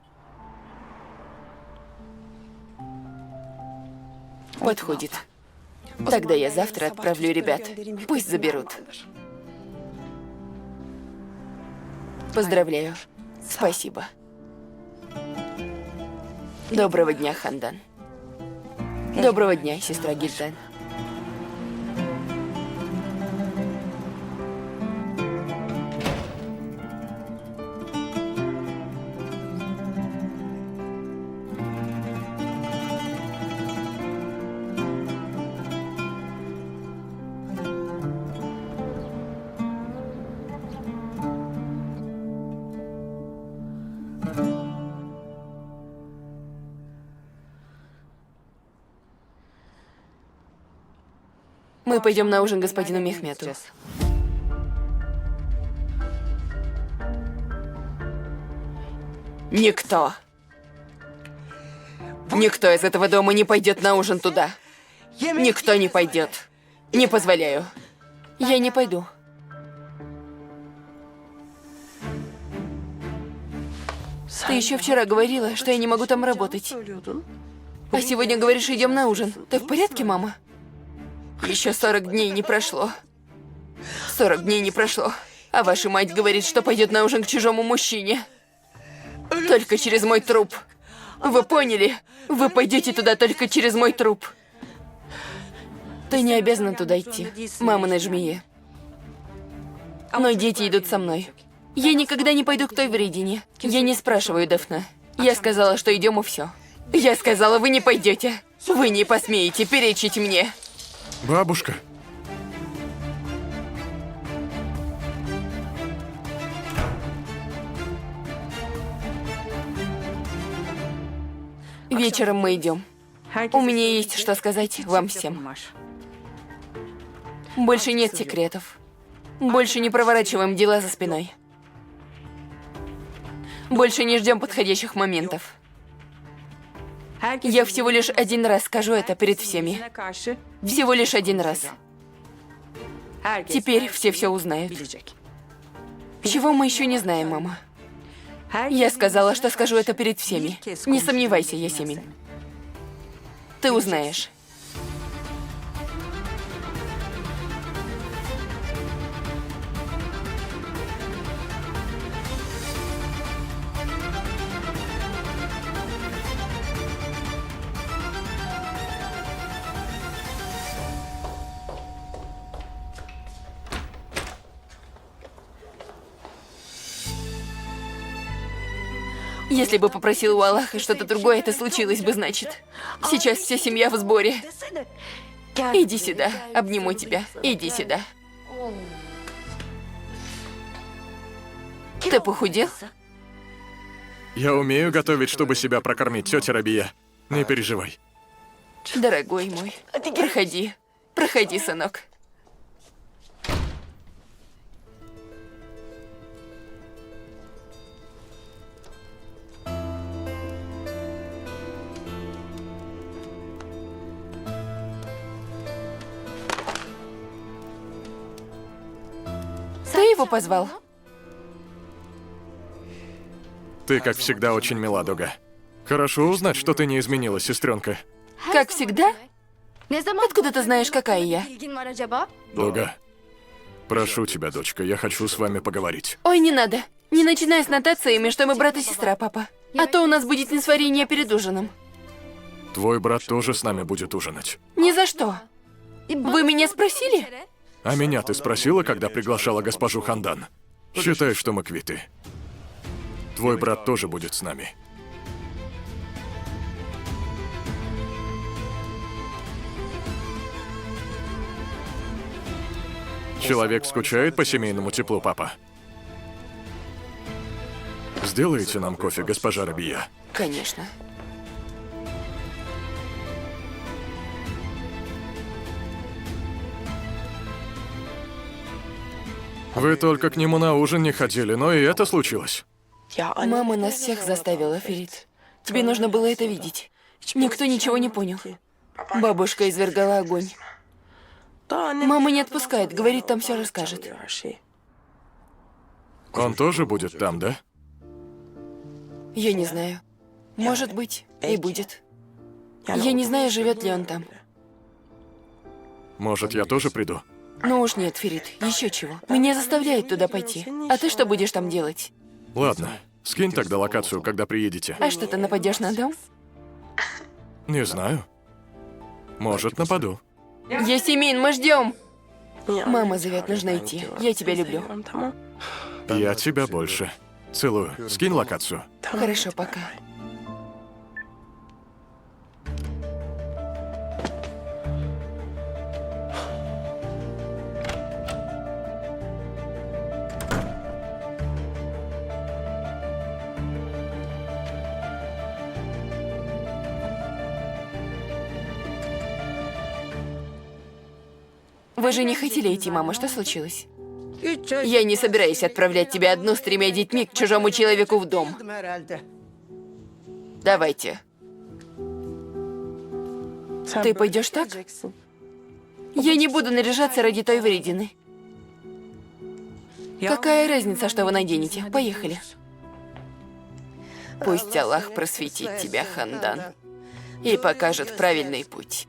Подходит. Тогда я завтра отправлю ребят. Пусть заберут. Поздравляю. Спасибо. Доброго дня, Хандан. Доброго дня, сестра Гильдан. Мы пойдем на ужин к господину Мехмету. Никто из этого дома не пойдет на ужин туда. Никто не пойдет. Не позволяю. Я не пойду. Ты еще вчера говорила, что я не могу там работать. А сегодня говоришь, идем на ужин. Ты в порядке, мама? Еще 40 дней не прошло. 40 дней не прошло. А ваша мать говорит, что пойдет на ужин к чужому мужчине. Только через мой труп. Вы поняли? Вы пойдете туда только через мой труп. Ты не обязана туда идти, маминой жмее. Но дети идут со мной. Я никогда не пойду к той вредине. Я не спрашиваю Дафна. Я сказала, что идем, и все. Я сказала, вы не пойдете. Вы не посмеете перечить мне. Бабушка. Вечером мы идем. У меня есть что сказать вам всем. Больше нет секретов. Больше не проворачиваем дела за спиной. Больше не ждем подходящих моментов. Я всего лишь один раз скажу это перед всеми. Всего лишь один раз. Теперь все узнают. Чего мы еще не знаем, мама? Я сказала, что скажу это перед всеми. Не сомневайся, Ясемин. Ты узнаешь. Если бы попросил у Аллаха что-то другое, это случилось бы, значит. Сейчас вся семья в сборе. Иди сюда, обниму тебя. Иди сюда. Ты похудел? Я умею готовить, чтобы себя прокормить, тетя Рабия. Не переживай. Дорогой мой, проходи. Проходи, сынок. Ты его позвал? Ты, как всегда, очень мила, Дога. Хорошо узнать, что ты не изменилась, сестренка. Как всегда? Откуда ты знаешь, какая я? Дога, прошу тебя, дочка, я хочу с вами поговорить. Ой, не надо. Не начинай с нотациями, что мы брат и сестра, папа. А то у нас будет несварение перед ужином. Твой брат тоже с нами будет ужинать. Ни за что. Вы меня спросили? А меня ты спросила, когда приглашала госпожу Хандан? Считай, что мы квиты. Твой брат тоже будет с нами. Человек скучает по семейному теплу, папа. Сделаете нам кофе, госпожа Рабия? Конечно. Вы только к нему на ужин не ходили, но и это случилось. Мама нас всех заставила, Ферид. Тебе нужно было это видеть. Никто ничего не понял. Бабушка извергала огонь. Мама не отпускает, говорит, там все расскажет. Он тоже будет там, да? Я не знаю. Может быть, и будет. Я не знаю, живет ли он там. Может, я тоже приду? Ну уж нет, Ферид, еще чего. Меня заставляют туда пойти. А ты что будешь там делать? Ладно, скинь тогда локацию, когда приедете. А что, ты нападешь на дом? Не знаю. Может, нападу. Ясемин, мы ждем. Мама зовет, нужно идти. Я тебя люблю. Я тебя больше. Целую. Скинь локацию. Хорошо, пока. Вы же не хотели идти, мама, что случилось? Я не собираюсь отправлять тебя одну с 3 детьми к чужому человеку в дом. Давайте. Ты пойдешь так? Я не буду наряжаться ради той вредины. Какая разница, что вы наденете? Поехали. Пусть Аллах просветит тебя, Хандан, и покажет правильный путь.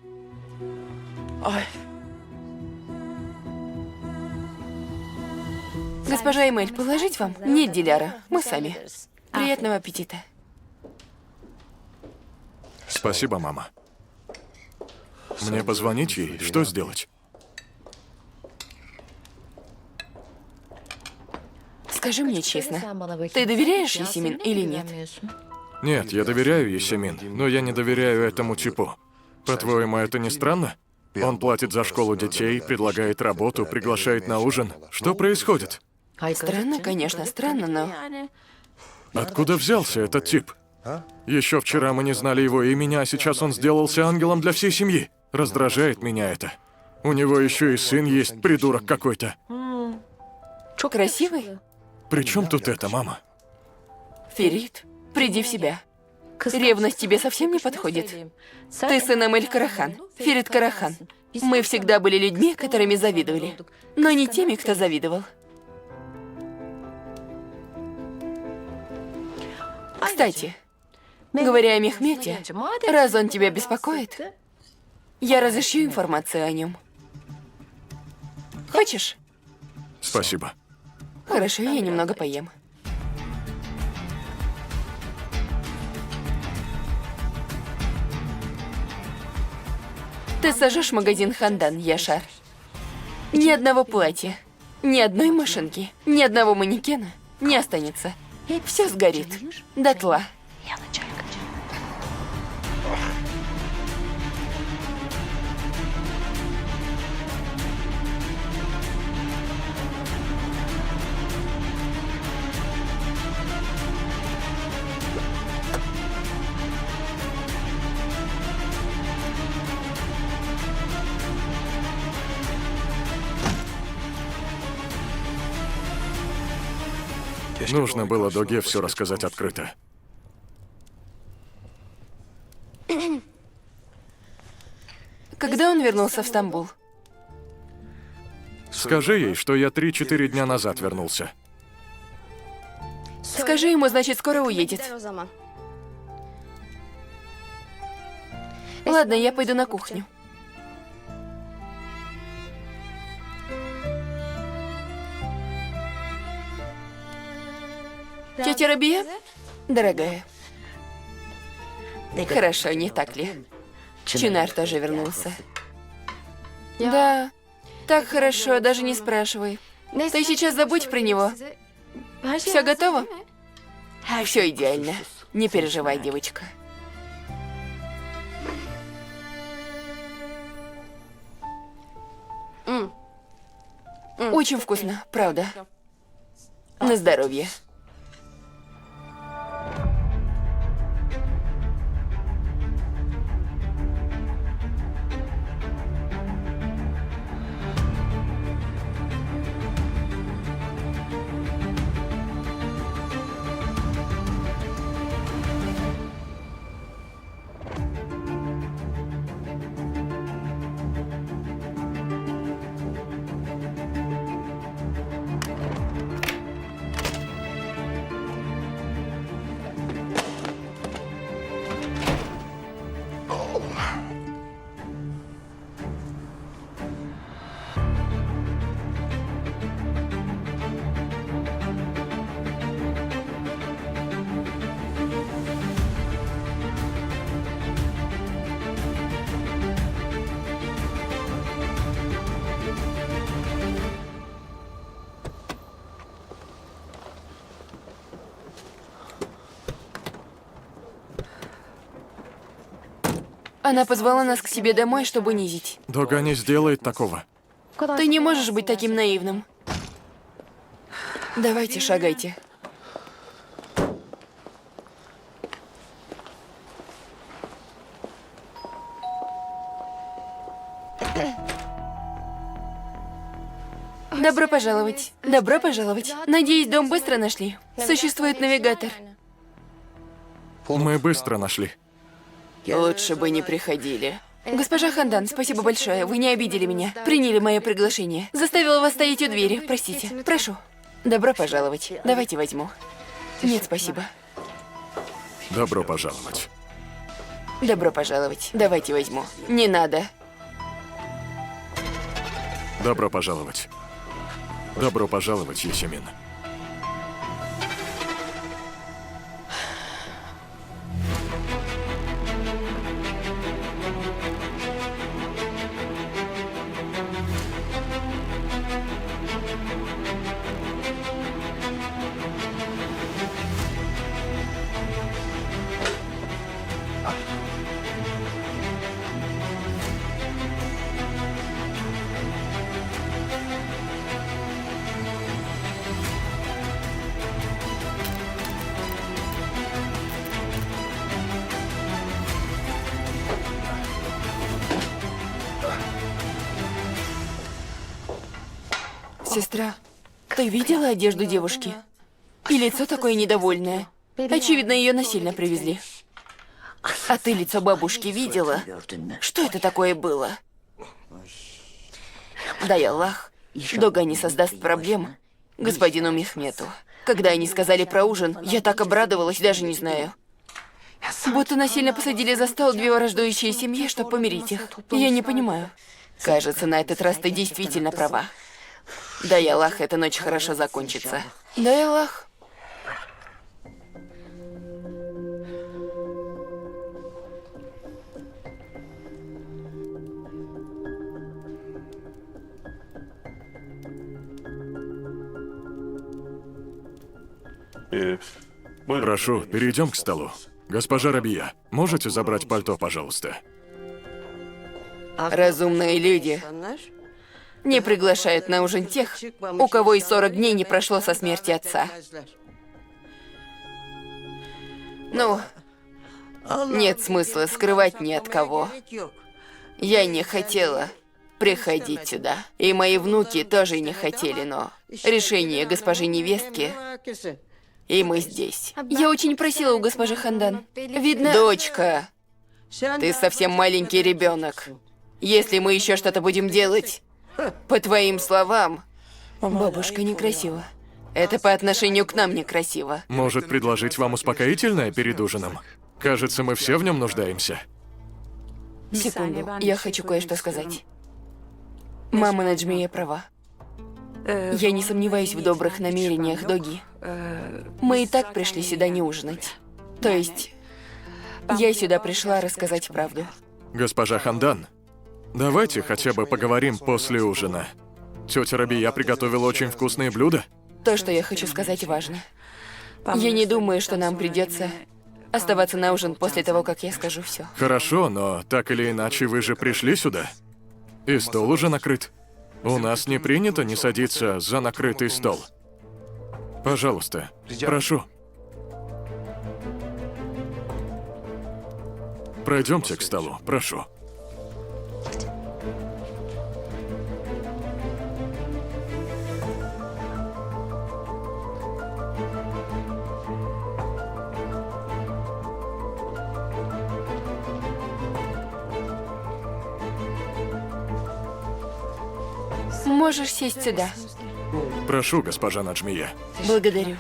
Госпожа Эмель, положить вам? Нет, Диляра, мы сами. Приятного аппетита. Спасибо, мама. Мне позвонить ей? Что сделать? Скажи мне честно, ты доверяешь Ясемин или нет? Нет, я доверяю Ясемин, но я не доверяю этому типу. По-твоему, это не странно? Он платит за школу детей, предлагает работу, приглашает на ужин. Что происходит? Странно, конечно, странно, но... Откуда взялся этот тип? Еще вчера мы не знали его имени, а сейчас он сделался ангелом для всей семьи. Раздражает меня это. У него еще и сын есть, придурок какой-то. Красивый? При чем тут это, мама? Ферид, приди в себя. Ревность тебе совсем не подходит. Ты сын Амель Карахан, Ферит Карахан. Мы всегда были людьми, которыми завидовали, но не теми, кто завидовал. Кстати, говоря о Мехмете, раз он тебя беспокоит, я разыщу информацию о нем. Хочешь? Спасибо. Хорошо, я немного поем. Ты сожжешь магазин Хандан, Яшар. Ни одного платья, ни одной машинки, ни одного манекена не останется. Все сгорит. Дотла. Нужно было Доге все рассказать открыто. Когда он вернулся в Стамбул? Скажи ей, что я 3-4 дня назад вернулся. Скажи ему, значит, скоро уедет. Ладно, я пойду на кухню. Тетя Рабия? Дорогая. Хорошо, не так ли? Чинар тоже вернулся. Да, так хорошо, даже не спрашивай. Ты сейчас забудь про него. Все готово? Все идеально. Не переживай, девочка. Очень вкусно, правда. На здоровье. Она позвала нас к себе домой, чтобы унизить. Дога не сделает такого. Ты не можешь быть таким наивным. Давайте, шагайте. Добро пожаловать. Добро пожаловать. Надеюсь, дом быстро нашли. Существует навигатор. Мы быстро нашли. Лучше бы не приходили. Госпожа Хандан, спасибо большое. Вы не обидели меня. Приняли мое приглашение. Заставила вас стоять у двери. Простите. Прошу. Добро пожаловать. Давайте возьму. Нет, спасибо. Добро пожаловать. Добро пожаловать. Давайте возьму. Не надо. Добро пожаловать. Добро пожаловать, Ясемин. Сестра, ты видела одежду девушки? И лицо такое недовольное. Очевидно, ее насильно привезли. А ты лицо бабушки видела? Что это такое было? Дай Аллах, Дога не создаст проблем господину Мехмету. Когда они сказали про ужин, я так обрадовалась, даже не знаю. Будто насильно посадили за стол две враждующие семьи, чтобы помирить их. Я не понимаю. Кажется, на этот раз ты действительно права. Дай Аллах, эта ночь хорошо закончится. Дай Аллах. Прошу, перейдем к столу. Госпожа Рабия, можете забрать пальто, пожалуйста? Разумные люди не приглашают на ужин тех, у кого и 40 дней не прошло со смерти отца. Ну, нет смысла скрывать ни от кого. Я не хотела приходить сюда. И мои внуки тоже не хотели, но решение госпожи невестки, и мы здесь. Я очень просила у госпожи Хандан. Видно... Дочка, ты совсем маленький ребенок. Если мы еще что-то будем делать, по твоим словам... Бабушка, некрасиво. Это по отношению к нам некрасиво. Может, предложить вам успокоительное перед ужином? Кажется, мы все в нем нуждаемся. Секунду, я хочу кое-что сказать. Мама Наджмия права. Я не сомневаюсь в добрых намерениях Доги. Мы и так пришли сюда не ужинать. То есть, я сюда пришла рассказать правду. Госпожа Хандан, давайте хотя бы поговорим после ужина. Тетя Рабия приготовила очень вкусные блюда. То, что я хочу сказать, важно. Я не думаю, что нам придется оставаться на ужин после того, как я скажу все. Хорошо, но так или иначе вы же пришли сюда. И стол уже накрыт. У нас не принято не садиться за накрытый стол. Пожалуйста, прошу. Пройдемте к столу, прошу. Можешь сесть сюда. Прошу, госпожа Наджмия. Благодарю.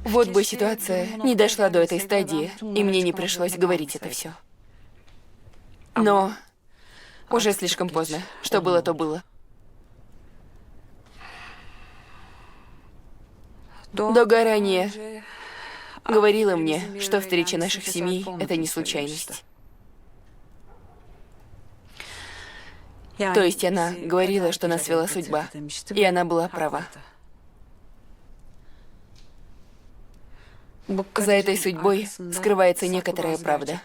Вот бы ситуация не дошла до этой стадии, и мне не пришлось говорить это все. Но уже слишком поздно. Что было, то было. Дога ранее говорила мне, что встреча наших семей — это не случайность. То есть она говорила, что нас свела судьба, и она была права. За этой судьбой скрывается некоторая правда.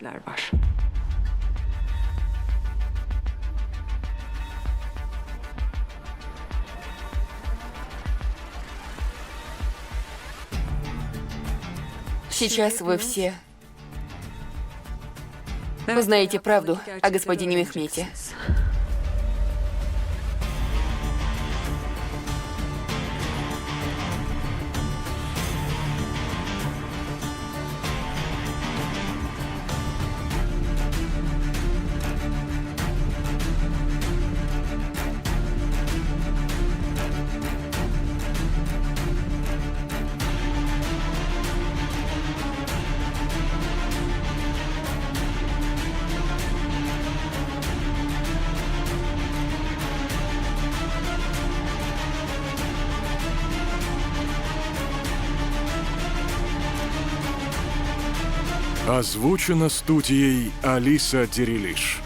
Сейчас вы все узнаете правду о господине Мехмете. Озвучено студией Алиса Дерилиш.